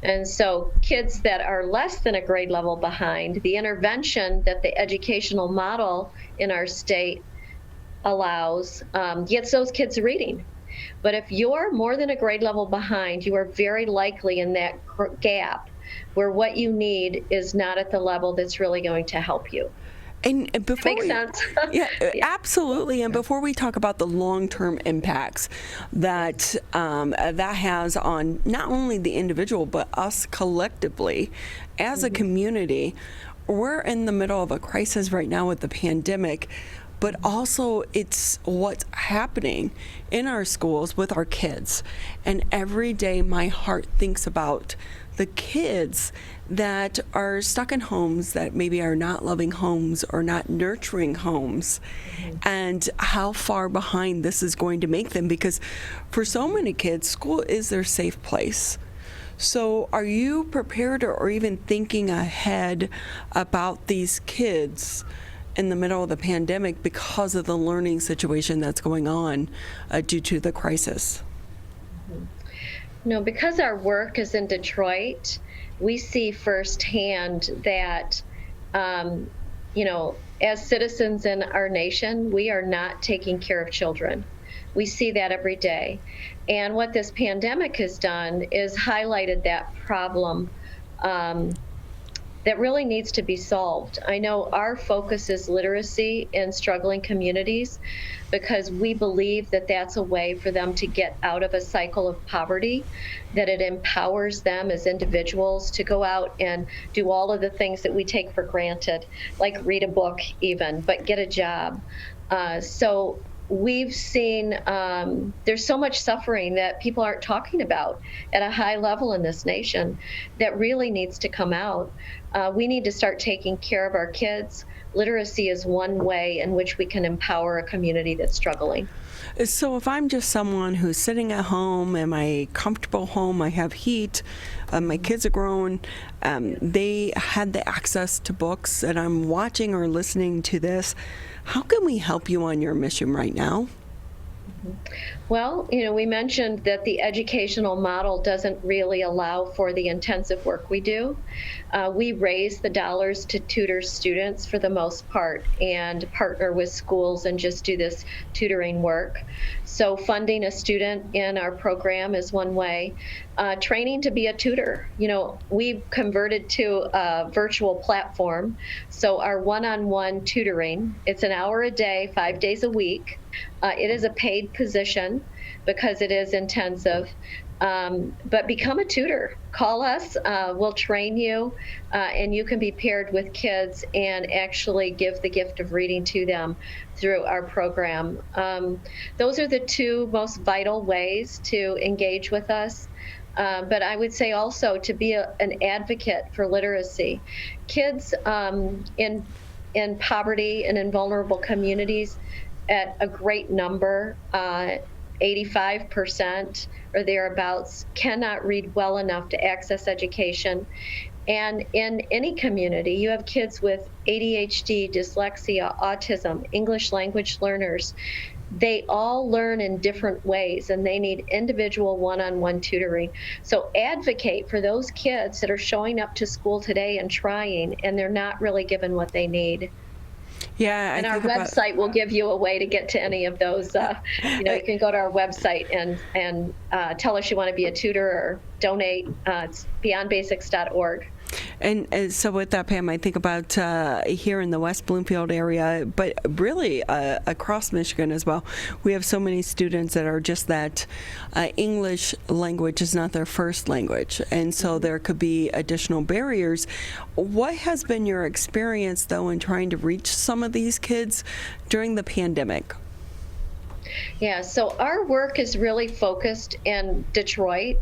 And so kids that are less than a grade level behind, the intervention that the educational model in our state allows gets those kids reading. But if you're more than a grade level behind, you are very likely in that gap where what you need is not at the level that's really going to help you. And before Makes sense. Yeah, absolutely. And before we talk about the long-term impacts that that has on not only the individual but us collectively as a community, we're in the middle of a crisis right now with the pandemic, but also it's what's happening in our schools with our kids. And every day my heart thinks about the kids that are stuck in homes that maybe are not loving homes or not nurturing homes, and how far behind this is going to make them, because for so many kids, school is their safe place. So are you prepared or even thinking ahead about these kids in the middle of the pandemic because of the learning situation that's going on due to the crisis? Because our work is in Detroit, we see firsthand that, as citizens in our nation, we are not taking care of children. We see that every day. And what this pandemic has done is highlighted that problem that really needs to be solved. I know our focus is literacy in struggling communities because we believe that that's a way for them to get out of a cycle of poverty, that it empowers them as individuals to go out and do all of the things that we take for granted, like read a book even, but get a job. So we've seen there's so much suffering that people aren't talking about at a high level in this nation that really needs to come out. We need to start taking care of our kids. Literacy is one way in which we can empower a community that's struggling. So if I'm just someone who's sitting at home in my comfortable home, I have heat, my kids are grown, they had the access to books, and I'm watching or listening to this, how can we help you on your mission right now? Well, we mentioned that the educational model doesn't really allow for the intensive work we do. We raise the dollars to tutor students for the most part and partner with schools and just do this tutoring work. So funding a student in our program is one way. Training to be a tutor. We've converted to a virtual platform. So our one-on-one tutoring, it's an hour a day, 5 days a week. It is a paid position because it is intensive. But become a tutor. Call us. We'll train you, and you can be paired with kids and actually give the gift of reading to them through our program. Those are the two most vital ways to engage with us. But I would say also to be an advocate for literacy. Kids in poverty and in vulnerable communities at a great number, 85% or thereabouts, cannot read well enough to access education. And in any community, you have kids with ADHD, dyslexia, autism, English language learners. They all learn in different ways, and they need individual one-on-one tutoring. So advocate for those kids that are showing up to school today and trying, and they're not really given what they need. Yeah, and our website will give you a way to get to any of those. You can go to our website and tell us you want to be a tutor or donate. It's beyondbasics.org. And so with that, Pam, I think about here in the West Bloomfield area, but really across Michigan as well, we have so many students that are just that English language is not their first language. And so there could be additional barriers. What has been your experience, though, in trying to reach some of these kids during the pandemic? Yeah, so our work is really focused in Detroit.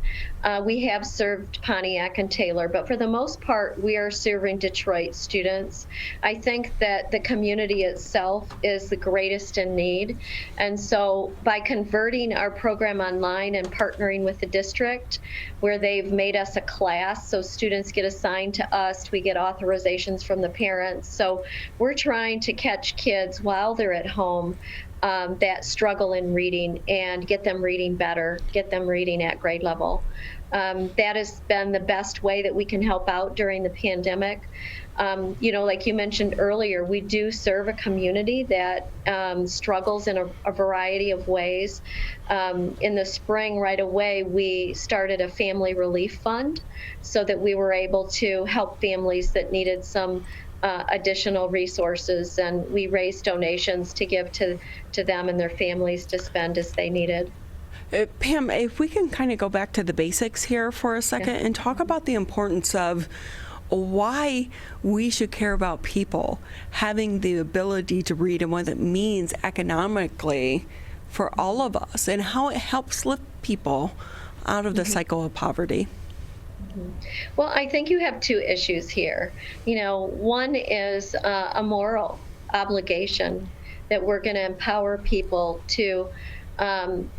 We have served Pontiac and Taylor, but for the most part, we are serving Detroit students. I think that the community itself is the greatest in need. And so by converting our program online and partnering with the district, where they've made us a class, so students get assigned to us, we get authorizations from the parents. So we're trying to catch kids while they're at home that struggle in reading and get them reading better, get them reading at grade level. That has been the best way that we can help out during the pandemic. Like you mentioned earlier, we do serve a community that struggles in a variety of ways. In the spring, right away, we started a family relief fund so that we were able to help families that needed some additional resources, and we raised donations to give to them and their families to spend as they needed. Pam, if we can kind of go back to the basics here for a second and talk about the importance of why we should care about people having the ability to read and what it means economically for all of us and how it helps lift people out of the cycle of poverty. Well, I think you have two issues here. One is a moral obligation that we're going to empower people to,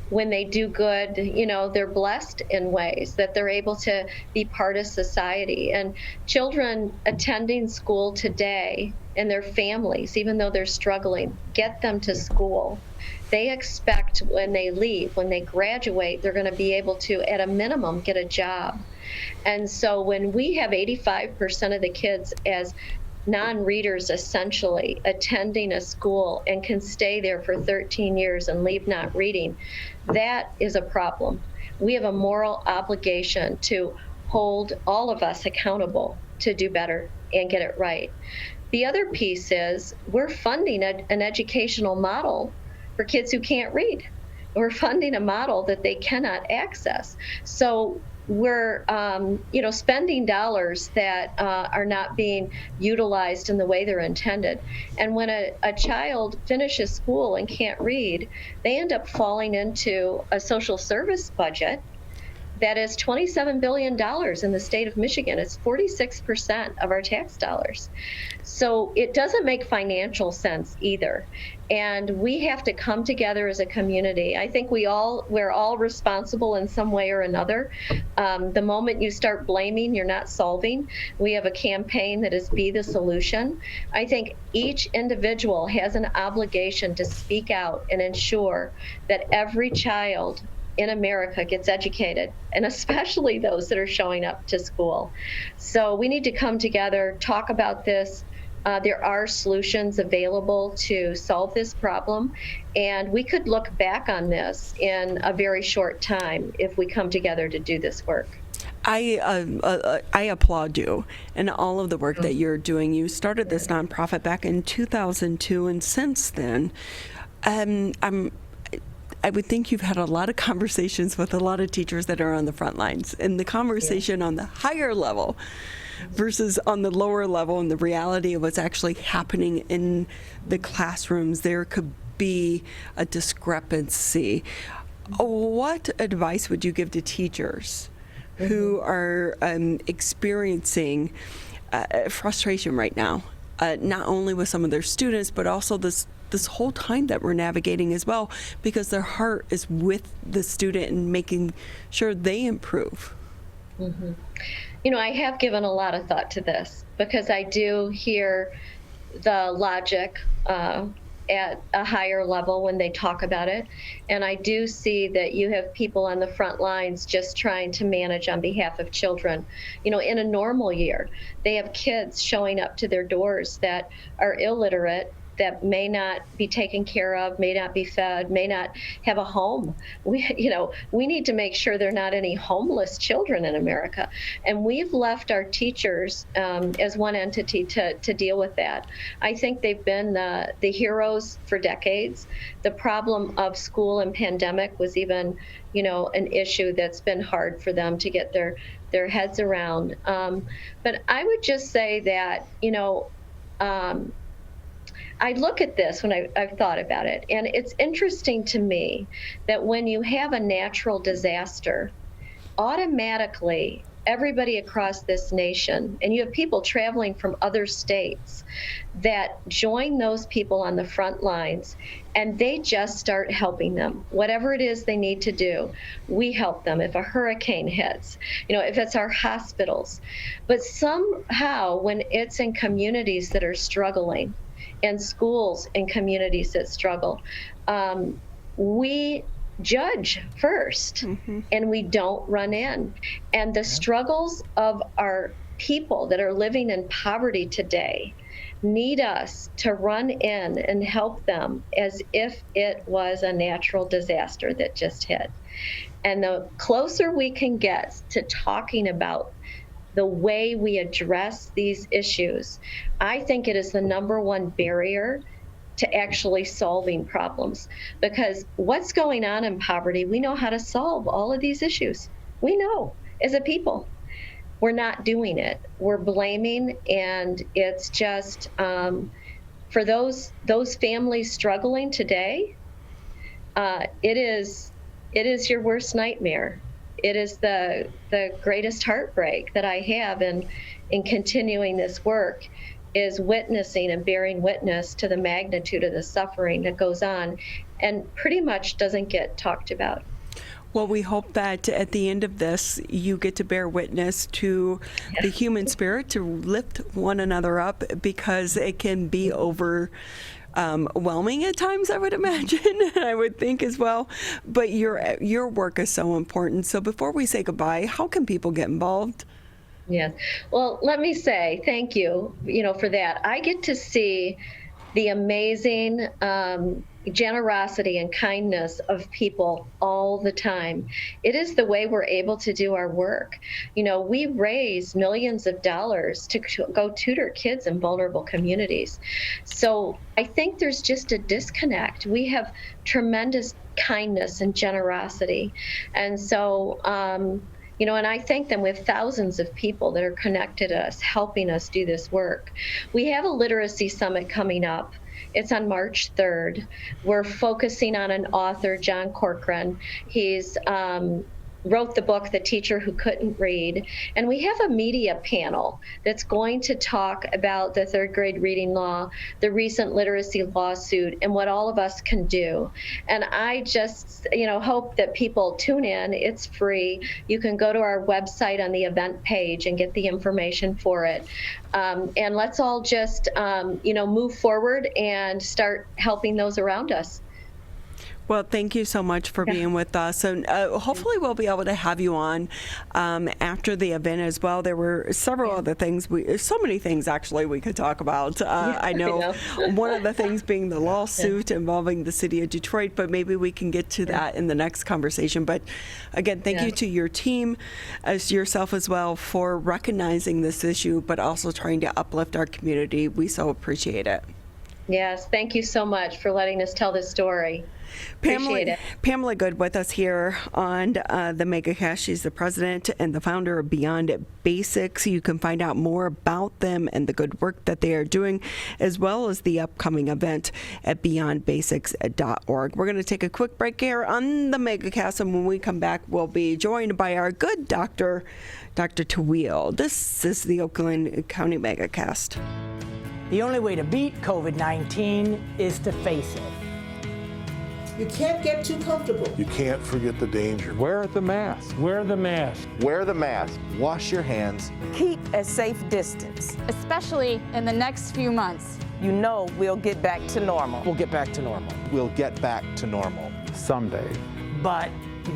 when they do good, they're blessed in ways that they're able to be part of society. And children attending school today and their families, even though they're struggling, get them to school. They expect when they leave, when they graduate, they're going to be able to, at a minimum, get a job. And so when we have 85% of the kids as non-readers essentially attending a school and can stay there for 13 years and leave not reading, that is a problem. We have a moral obligation to hold all of us accountable to do better and get it right. The other piece is we're funding an educational model for kids who can't read. We're funding a model that they cannot access. So we're spending dollars that are not being utilized in the way they're intended. And when a child finishes school and can't read, they end up falling into a social service budget that is $27 billion in the state of Michigan. It's 46% of our tax dollars. So it doesn't make financial sense either. And we have to come together as a community. I think we're all responsible in some way or another. The moment you start blaming, you're not solving. We have a campaign that is Be the Solution. I think each individual has an obligation to speak out and ensure that every child in America gets educated, and especially those that are showing up to school. So we need to come together, talk about this. There are solutions available to solve this problem, and we could look back on this in a very short time if we come together to do this work. I applaud you and all of the work that you're doing. You started this nonprofit back in 2002, and since then, I would think you've had a lot of conversations with a lot of teachers that are on the front lines, and the conversation on the higher level versus on the lower level and the reality of what's actually happening in the classrooms, there could be a discrepancy. What advice would you give to teachers who are experiencing frustration right now, not only with some of their students, but also this whole time that we're navigating as well, because their heart is with the student and making sure they improve? Mm-hmm. You know, I have given a lot of thought to this because I do hear the logic at a higher level when they talk about it. And I do see that you have people on the front lines just trying to manage on behalf of children. You know, in a normal year, they have kids showing up to their doors that are illiterate, that may not be taken care of, may not be fed, may not have a home. We need to make sure there are not any homeless children in America. And we've left our teachers as one entity to deal with that. I think they've been the heroes for decades. The problem of school and pandemic was even, an issue that's been hard for them to get their heads around. But I would just say that, I look at this when I've thought about it, and it's interesting to me that when you have a natural disaster, automatically everybody across this nation, and you have people traveling from other states that join those people on the front lines, and they just start helping them. Whatever it is they need to do, we help them. If a hurricane hits, if it's our hospitals. But somehow when it's in communities that are struggling, and schools and communities that struggle, we judge first, and we don't run in. And the struggles of our people that are living in poverty today need us to run in and help them as if it was a natural disaster that just hit. And the closer we can get to talking about the way we address these issues, I think it is the number one barrier to actually solving problems. Because what's going on in poverty, we know how to solve all of these issues. We know as a people. We're not doing it. We're blaming, and it's just for those families struggling today, it is your worst nightmare. It is the greatest heartbreak that I have in continuing this work, is witnessing and bearing witness to the magnitude of the suffering that goes on and pretty much doesn't get talked about. Well, we hope that at the end of this, you get to bear witness to the human spirit, to lift one another up, because it can be overwhelming at times, I would imagine, I would think as well. But your work is so important. So before we say goodbye, how can people get involved? Yes. Well, let me say thank you, for that. I get to see the amazing generosity and kindness of people all the time. It is the way we're able to do our work. We raise millions of dollars to go tutor kids in vulnerable communities. So I think there's just a disconnect. We have tremendous kindness and generosity. And so, and I thank them. We have thousands of people that are connected to us, helping us do this work. We have a literacy summit coming up. It's on March 3rd. We're focusing on an author, John Corcoran. He's wrote the book, The Teacher Who Couldn't Read. And we have a media panel that's going to talk about the third grade reading law, the recent literacy lawsuit, and what all of us can do. And I just, hope that people tune in. It's free. You can go to our website on the event page and get the information for it. And let's all just, move forward and start helping those around us. Well, thank you so much for being with us. And hopefully we'll be able to have you on after the event as well. There were several other things, so many things actually we could talk about. I know one of the things being the lawsuit involving the city of Detroit, but maybe we can get to that in the next conversation. But again, thank you to your team, as yourself as well, for recognizing this issue, but also trying to uplift our community. We so appreciate it. Yes, thank you so much for letting us tell this story. Appreciate it. Pamela Good with us here on the Megacast. She's the president and the founder of Beyond Basics. You can find out more about them and the good work that they are doing, as well as the upcoming event at beyondbasics.org. We're going to take a quick break here on the Megacast, and when we come back, we'll be joined by our good doctor, Dr. Tawil. This is the Oakland County Megacast. The only way to beat COVID-19 is to face it. You can't get too comfortable. You can't forget the danger. Wear the mask. Wear the mask. Wear the mask. Wash your hands. Keep a safe distance. Especially in the next few months. You know we'll get back to normal. We'll get back to normal. We'll get back to normal. Someday. But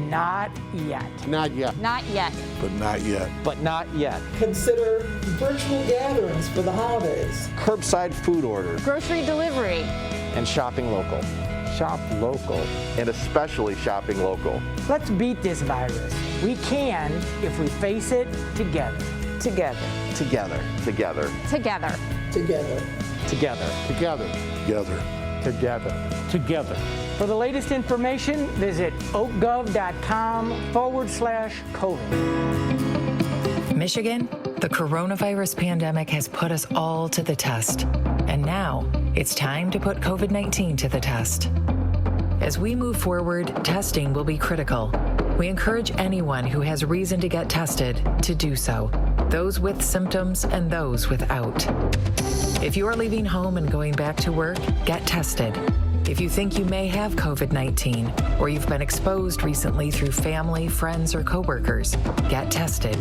not yet. Not yet. Not yet. But not yet. But not yet. Consider virtual gatherings for the holidays. Curbside food orders. Grocery delivery. And shopping local. Shop local. And especially shopping local. Let's beat this virus. We can if we face it together. Together. Together. Together. Together. Together. Together. Together. Together. Together. Together. For the latest information, visit oakgov.com/COVID. Michigan, the coronavirus pandemic has put us all to the test. And now it's time to put COVID-19 to the test. As we move forward, testing will be critical. We encourage anyone who has reason to get tested to do so, those with symptoms and those without. If you are leaving home and going back to work, get tested. If you think you may have COVID-19 or you've been exposed recently through family, friends, or coworkers, get tested.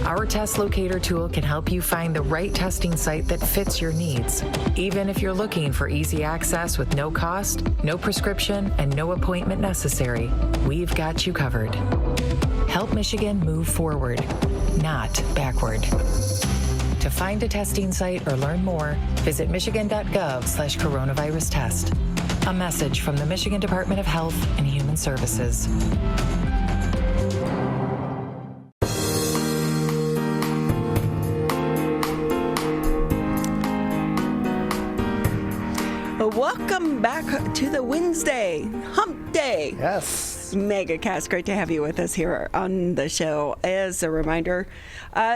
Our test locator tool can help you find the right testing site that fits your needs. Even if you're looking for easy access with no cost, no prescription, and no appointment necessary, we've got you covered. Help Michigan move forward, not backward. To find a testing site or learn more, visit michigan.gov/coronavirus test. A message from the Michigan Department of Health and Human Services. Welcome back to the Wednesday Hump Day. Yes. Megacast. Great to have you with us here on the show. As a reminder,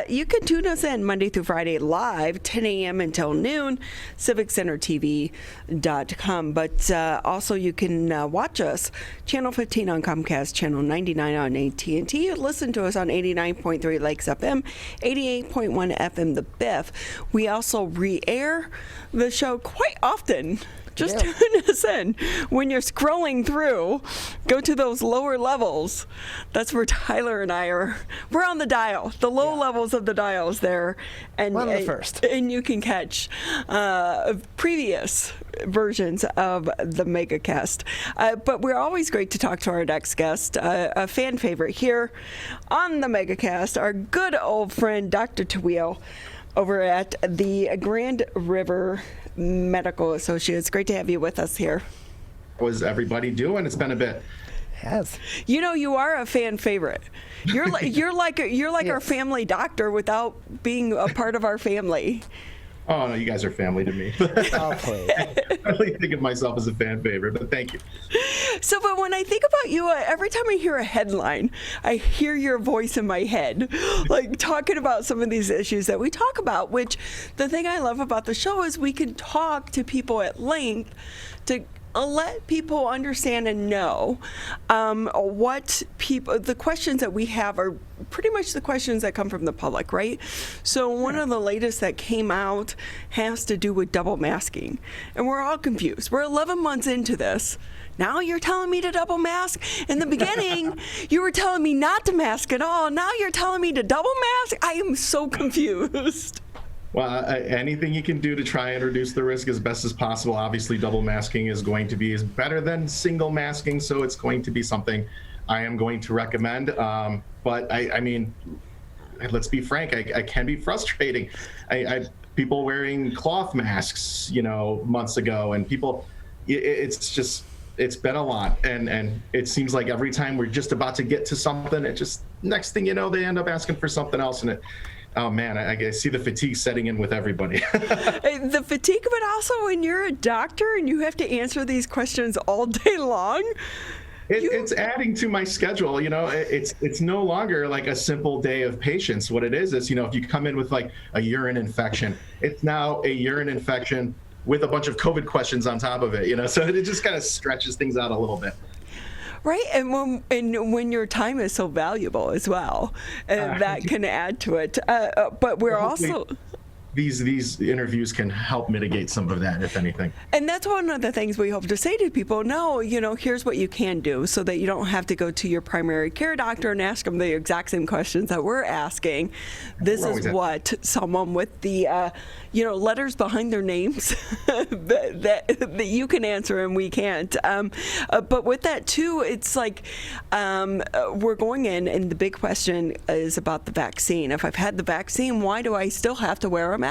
you can tune us in Monday through Friday live, 10 a.m. until noon, civiccentertv.com. But also you can watch us, Channel 15 on Comcast, Channel 99 on AT&T. Listen to us on 89.3 Lakes FM, 88.1 FM The Biff. We also re-air the show quite often. Just tune us in. When you're scrolling through, go to those lower levels. That's where Tyler and I are. We're on the dial, the low levels of the dials there. And one of the first. And you can catch previous versions of the Megacast. But we're always great to talk to our next guest, a fan favorite here on the Megacast, our good old friend, Dr. Tawil, over at the Grand River Medical Associates. Great to have you with us here. How's everybody doing? It's been a bit. Yes. You know, you are a fan favorite. You're like our family doctor without being a part of our family. Oh no, you guys are family to me. Okay. I really think of myself as a fan favorite, but thank you. So, but when I think about you, every time I hear a headline, I hear your voice in my head, like talking about some of these issues that we talk about, which the thing I love about the show is we can talk to people at length to let people understand and know what the questions that we have are pretty much the questions that come from the public, right? So one of the latest that came out has to do with double masking. And we're all confused. We're 11 months into this. Now you're telling me to double mask? In the beginning, you were telling me not to mask at all. Now you're telling me to double mask? I am so confused. Well, anything you can do to try and reduce the risk as best as possible. Obviously, double masking is going to be better than single masking, so it's going to be something I am going to recommend. But I mean, let's be frank, I can be frustrating. People wearing cloth masks, months ago, and people, it's been a lot. And it seems like every time we're just about to get to something, next thing you know, they end up asking for something else. And oh man, I see the fatigue setting in with everybody. The fatigue, but also when you're a doctor and you have to answer these questions all day long. It's adding to my schedule. It's no longer like a simple day of patients. What it is, if you come in with like a urine infection, it's now a urine infection with a bunch of COVID questions on top of it, so it just kind of stretches things out a little bit. Right, and when your time is so valuable as well, and that can add to it. But we're also... These interviews can help mitigate some of that, if anything. And that's one of the things we hope to say to people. No, here's what you can do so that you don't have to go to your primary care doctor and ask them the exact same questions that we're asking. This is what someone with the, letters behind their names that you can answer and we can't. But with that too, it's like we're going in and the big question is about the vaccine. If I've had the vaccine, why do I still have to wear a mask?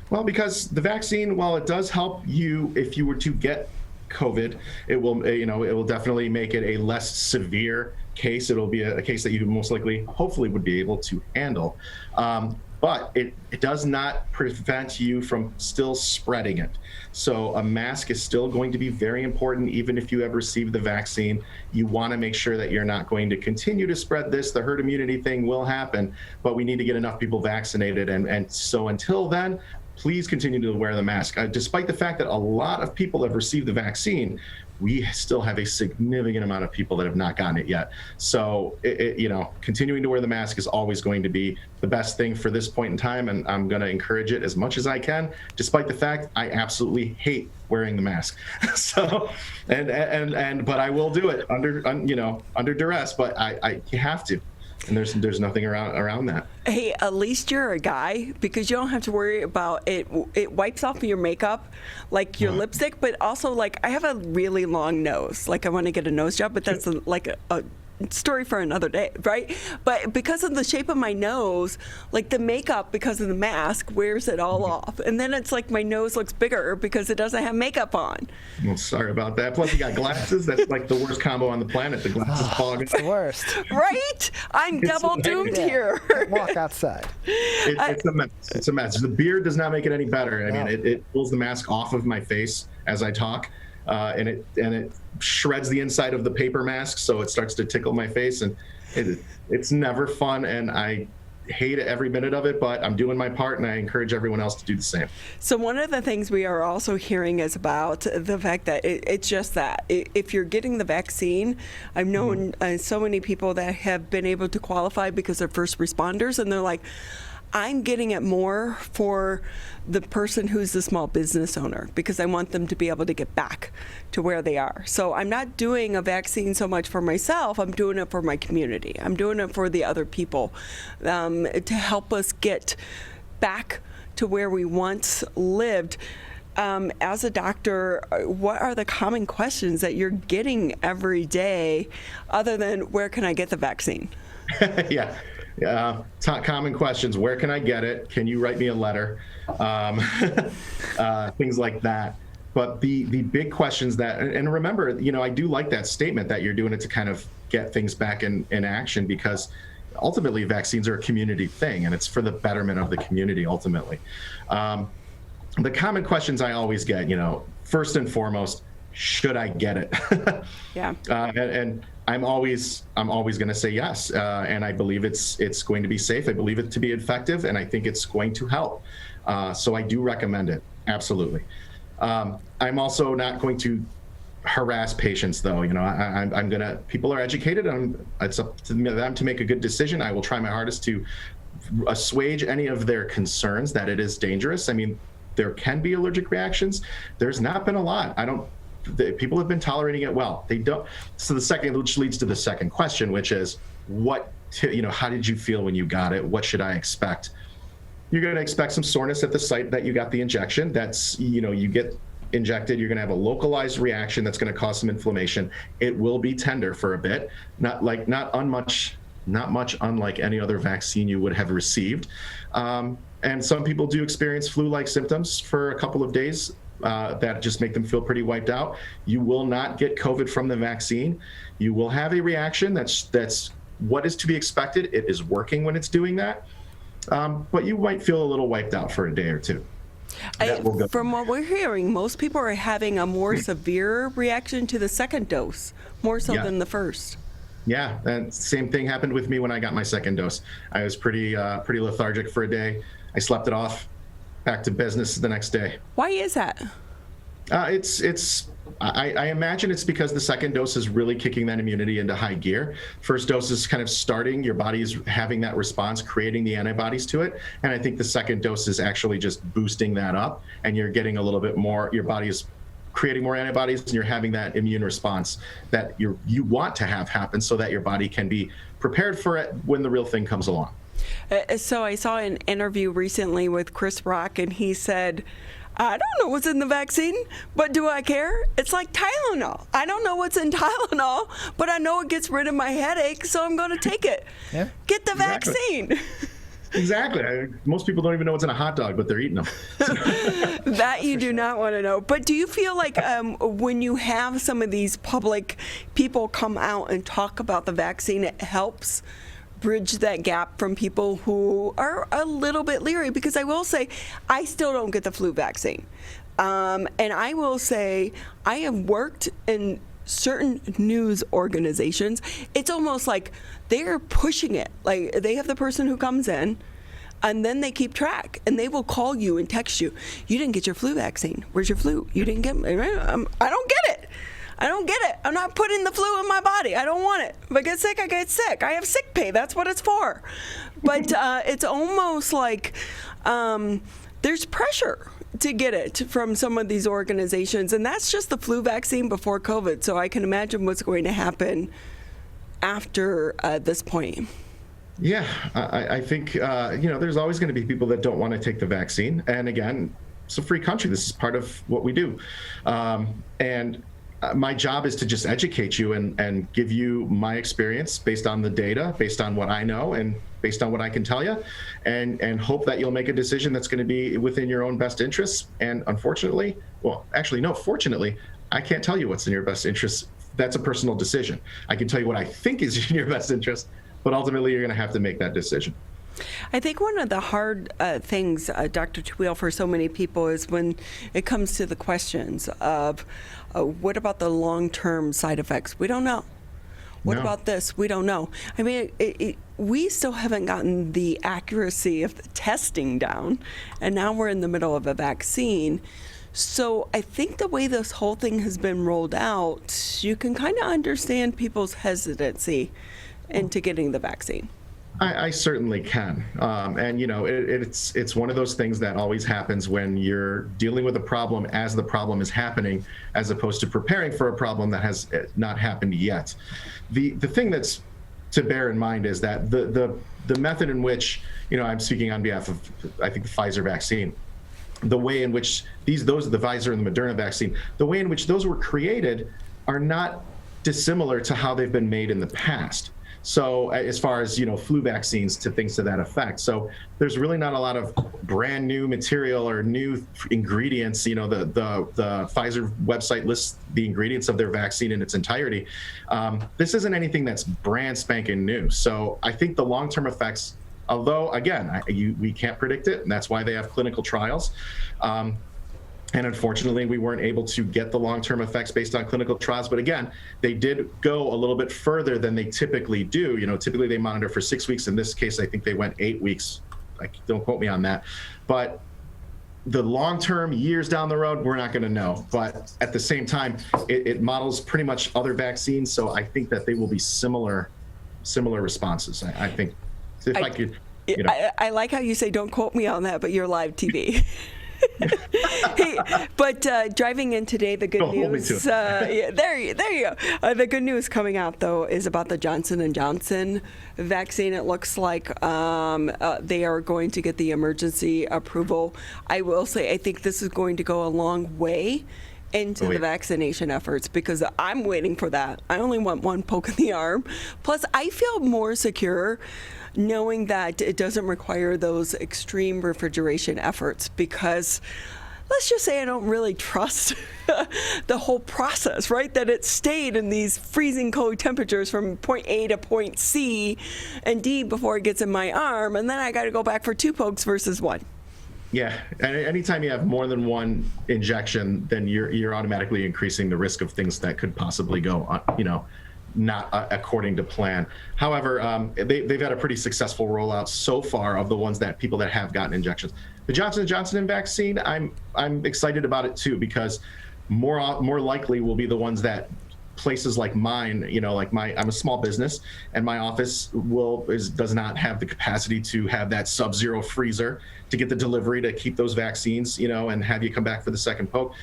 Well, because the vaccine, while it does help you if you were to get COVID, it will definitely make it a less severe case. It'll be a case that you most likely, hopefully, would be able to handle. But it does not prevent you from still spreading it. So a mask is still going to be very important, even if you have received the vaccine. You want to make sure that you're not going to continue to spread this. The herd immunity thing will happen, but we need to get enough people vaccinated. And so until then, please continue to wear the mask. Despite the fact that a lot of people have received the vaccine, we still have a significant amount of people that have not gotten it yet. So, continuing to wear the mask is always going to be the best thing for this point in time, and I'm going to encourage it as much as I can, despite the fact I absolutely hate wearing the mask. So, but I will do it under duress. But you have to. And there's nothing around that. Hey, at least you're a guy because you don't have to worry about it. It wipes off your makeup, like your lipstick, but also like I have a really long nose. Like I want to get a nose job, but that's like a story for another day, right? But because of the shape of my nose, like the makeup, because of the mask, wears it all off. And then it's like my nose looks bigger because it doesn't have makeup on. Well, sorry about that. Plus you got glasses. That's like the worst combo on the planet. The glasses fog. It's the worst. Right? I'm double doomed here. Walk outside. It's a mess. It's a mess. The beard does not make it any better. I mean, it pulls the mask off of my face as I talk. And it shreds the inside of the paper mask, so it starts to tickle my face, and it's never fun, and I hate every minute of it, but I'm doing my part, and I encourage everyone else to do the same. So one of the things we are also hearing is about the fact that it's just that if you're getting the vaccine, I've known so many people that have been able to qualify because they're first responders, and they're like, I'm getting it more for the person who's the small business owner because I want them to be able to get back to where they are. So I'm not doing a vaccine so much for myself, I'm doing it for my community. I'm doing it for the other people to help us get back to where we once lived. As a doctor, what are the common questions that you're getting every day other than where can I get the vaccine? Yeah. Common questions. Where can I get it? Can you write me a letter? Things like that. But the big questions that, and remember, I do like that statement that you're doing it to kind of get things back in action, because ultimately vaccines are a community thing and it's for the betterment of the community ultimately. The common questions I always get, first and foremost, should I get it? Yeah. And I'm always going to say yes, and I believe it's going to be safe. I believe it to be effective, and I think it's going to help. So I do recommend it, absolutely. I'm also not going to harass patients, though. I'm gonna. People are educated. It's up to them to make a good decision. I will try my hardest to assuage any of their concerns that it is dangerous. I mean, there can be allergic reactions. There's not been a lot. People have been tolerating it well. They don't. So which leads to the second question, which is how did you feel when you got it? What should I expect? You're going to expect some soreness at the site that you got the injection. That's, you get injected, you're going to have a localized reaction that's going to cause some inflammation. It will be tender for a bit, not much unlike any other vaccine you would have received. And some people do experience flu-like symptoms for a couple of days. That just make them feel pretty wiped out. You will not get COVID from the vaccine. You will have a reaction. That's what is to be expected. It is working when it's doing that. but you might feel a little wiped out for a day or two. From what we're hearing, most people are having a more severe reaction to the second dose, more so than the first. Yeah, and same thing happened with me when I got my second dose. I was pretty lethargic for a day. I slept it off, back to business the next day. Why is that? I imagine it's because the second dose is really kicking that immunity into high gear. First dose is kind of starting, your body's having that response, creating the antibodies to it. And I think the second dose is actually just boosting that up, and you're getting a little bit more, your body is creating more antibodies, and you're having that immune response that you want to have happen so that your body can be prepared for it when the real thing comes along. So I saw an interview recently with Chris Rock, and he said, I don't know what's in the vaccine, but do I care? It's like Tylenol. I don't know what's in Tylenol, but I know it gets rid of my headache, so I'm going to take it. Yeah. Get the vaccine. Exactly. Most people don't even know what's in a hot dog, but they're eating them. That you do not want to know. But do you feel like when you have some of these public people come out and talk about the vaccine, it helps bridge that gap from people who are a little bit leery? Because I will say, I still don't get the flu vaccine. And I will say, I have worked in certain news organizations. It's almost like they're pushing it. Like they have the person who comes in, and then they keep track, and they will call you and text you. You didn't get your flu vaccine. Where's your flu? You didn't get it. I don't get it. I don't get it. I'm not putting the flu in my body. I don't want it. If I get sick, I get sick. I have sick pay. That's what it's for. But it's almost like there's pressure to get it from some of these organizations. And that's just the flu vaccine before COVID. So I can imagine what's going to happen after this point. Yeah, I think, there's always going to be people that don't want to take the vaccine. And again, it's a free country. This is part of what we do. And my job is to just educate you and give you my experience based on the data, based on what I know, and based on what I can tell you, and hope that you'll make a decision that's going to be within your own best interests. And unfortunately, fortunately, I can't tell you what's in your best interest. That's a personal decision. I can tell you what I think is in your best interest, but ultimately you're going to have to make that decision. I think one of the hard things, Dr. Tweel, for so many people is when it comes to the questions of what about the long-term side effects? We don't know. What about this? We don't know. I mean, we still haven't gotten the accuracy of the testing down, and now we're in the middle of a vaccine. So I think the way this whole thing has been rolled out, you can kind of understand people's hesitancy into getting the vaccine. I certainly can. And, it's one of those things that always happens when you're dealing with a problem as the problem is happening, as opposed to preparing for a problem that has not happened yet. The thing that's to bear in mind is that the method in which, I'm speaking on behalf of, I think, the Pfizer vaccine, the way in which the Pfizer and the Moderna vaccine, the way in which those were created are not dissimilar to how they've been made in the past. So as far as, flu vaccines to things to that effect. So there's really not a lot of brand new material or new ingredients. The Pfizer website lists the ingredients of their vaccine in its entirety. This isn't anything that's brand spanking new. So I think the long-term effects, although, again, we can't predict it, and that's why they have clinical trials. And unfortunately, we weren't able to get the long-term effects based on clinical trials. But again, they did go a little bit further than they typically do. Typically they monitor for 6 weeks. In this case, I think they went 8 weeks. Don't quote me on that. But the long-term, years down the road, we're not going to know. But at the same time, it models pretty much other vaccines. So I think that they will be similar responses. I think if I could, I like how you say, don't quote me on that, but you're live TV. Hey, but driving in today, the good news. There you go. The good news coming out though is about the Johnson & Johnson vaccine. It looks like they are going to get the emergency approval. I will say I think this is going to go a long way into the vaccination efforts, because I'm waiting for that. I only want one poke in the arm. Plus, I feel more secure knowing that it doesn't require those extreme refrigeration efforts, because let's just say I don't really trust the whole process, right? That it stayed in these freezing cold temperatures from point A to point C and D before it gets in my arm, and then I got to go back for 2 pokes versus 1. Yeah, and anytime you have more than one injection, then you're automatically increasing the risk of things that could possibly go, not according to plan. However, they've had a pretty successful rollout so far of the ones that people that have gotten injections. The Johnson & Johnson vaccine, I'm excited about it too, because more likely will be the ones that places like mine, I'm a small business, and my office does not have the capacity to have that sub-zero freezer to get the delivery to keep those vaccines, and have you come back for the second poke.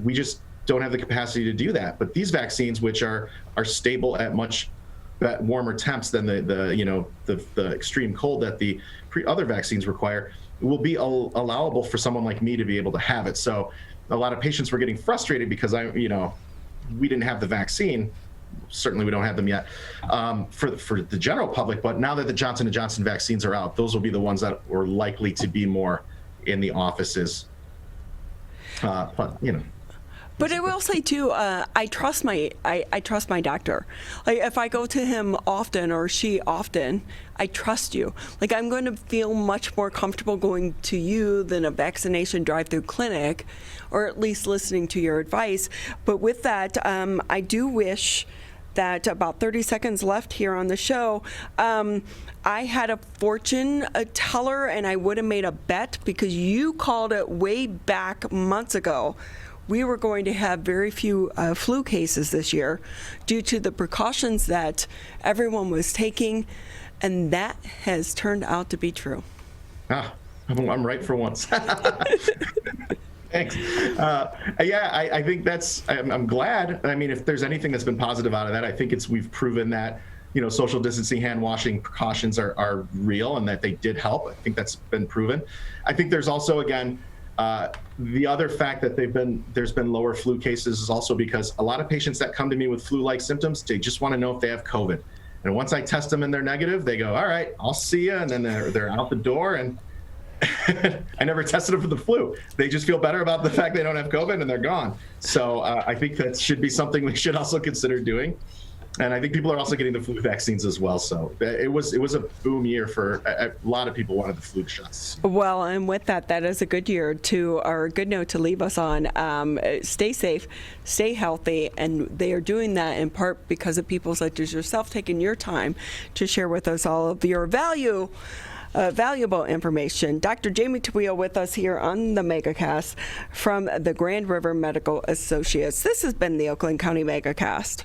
We just don't have the capacity to do that. But these vaccines, which are stable at much warmer temps than the extreme cold that the other vaccines require, will be allowable for someone like me to be able to have it. So a lot of patients were getting frustrated because we didn't have the vaccine. Certainly we don't have them yet for the general public, but now that the Johnson & Johnson vaccines are out, those will be the ones that are likely to be more in the offices. But I will say too, I trust my doctor. Like if I go to him often or she often, I trust you. Like I'm going to feel much more comfortable going to you than a vaccination drive-through clinic, or at least listening to your advice. But with that, I do wish that about 30 seconds left here on the show. I had a fortune teller, and I would have made a bet because you called it way back months ago. We were going to have very few flu cases this year due to the precautions that everyone was taking, and that has turned out to be true. I'm right for once. Thanks. I think I'm glad. I mean, if there's anything that's been positive out of that, I think we've proven that, social distancing, hand washing precautions are real and that they did help. I think that's been proven. I think there's also, again, the other fact that there's been lower flu cases is also because a lot of patients that come to me with flu-like symptoms, they just want to know if they have COVID. And once I test them and they're negative, they go, all right, I'll see you. And then they're out the door, and I never tested them for the flu. They just feel better about the fact they don't have COVID and they're gone. So I think that should be something we should also consider doing. And I think people are also getting the flu vaccines as well. So it was a boom year for a lot of people wanted the flu shots. Well, and with that is a good year or a good note to leave us on. Stay safe, stay healthy, and they are doing that in part because of people such as yourself taking your time to share with us all of your valuable information. Dr. Jamie Tawil with us here on the Megacast from the Grand River Medical Associates. This has been the Oakland County Megacast.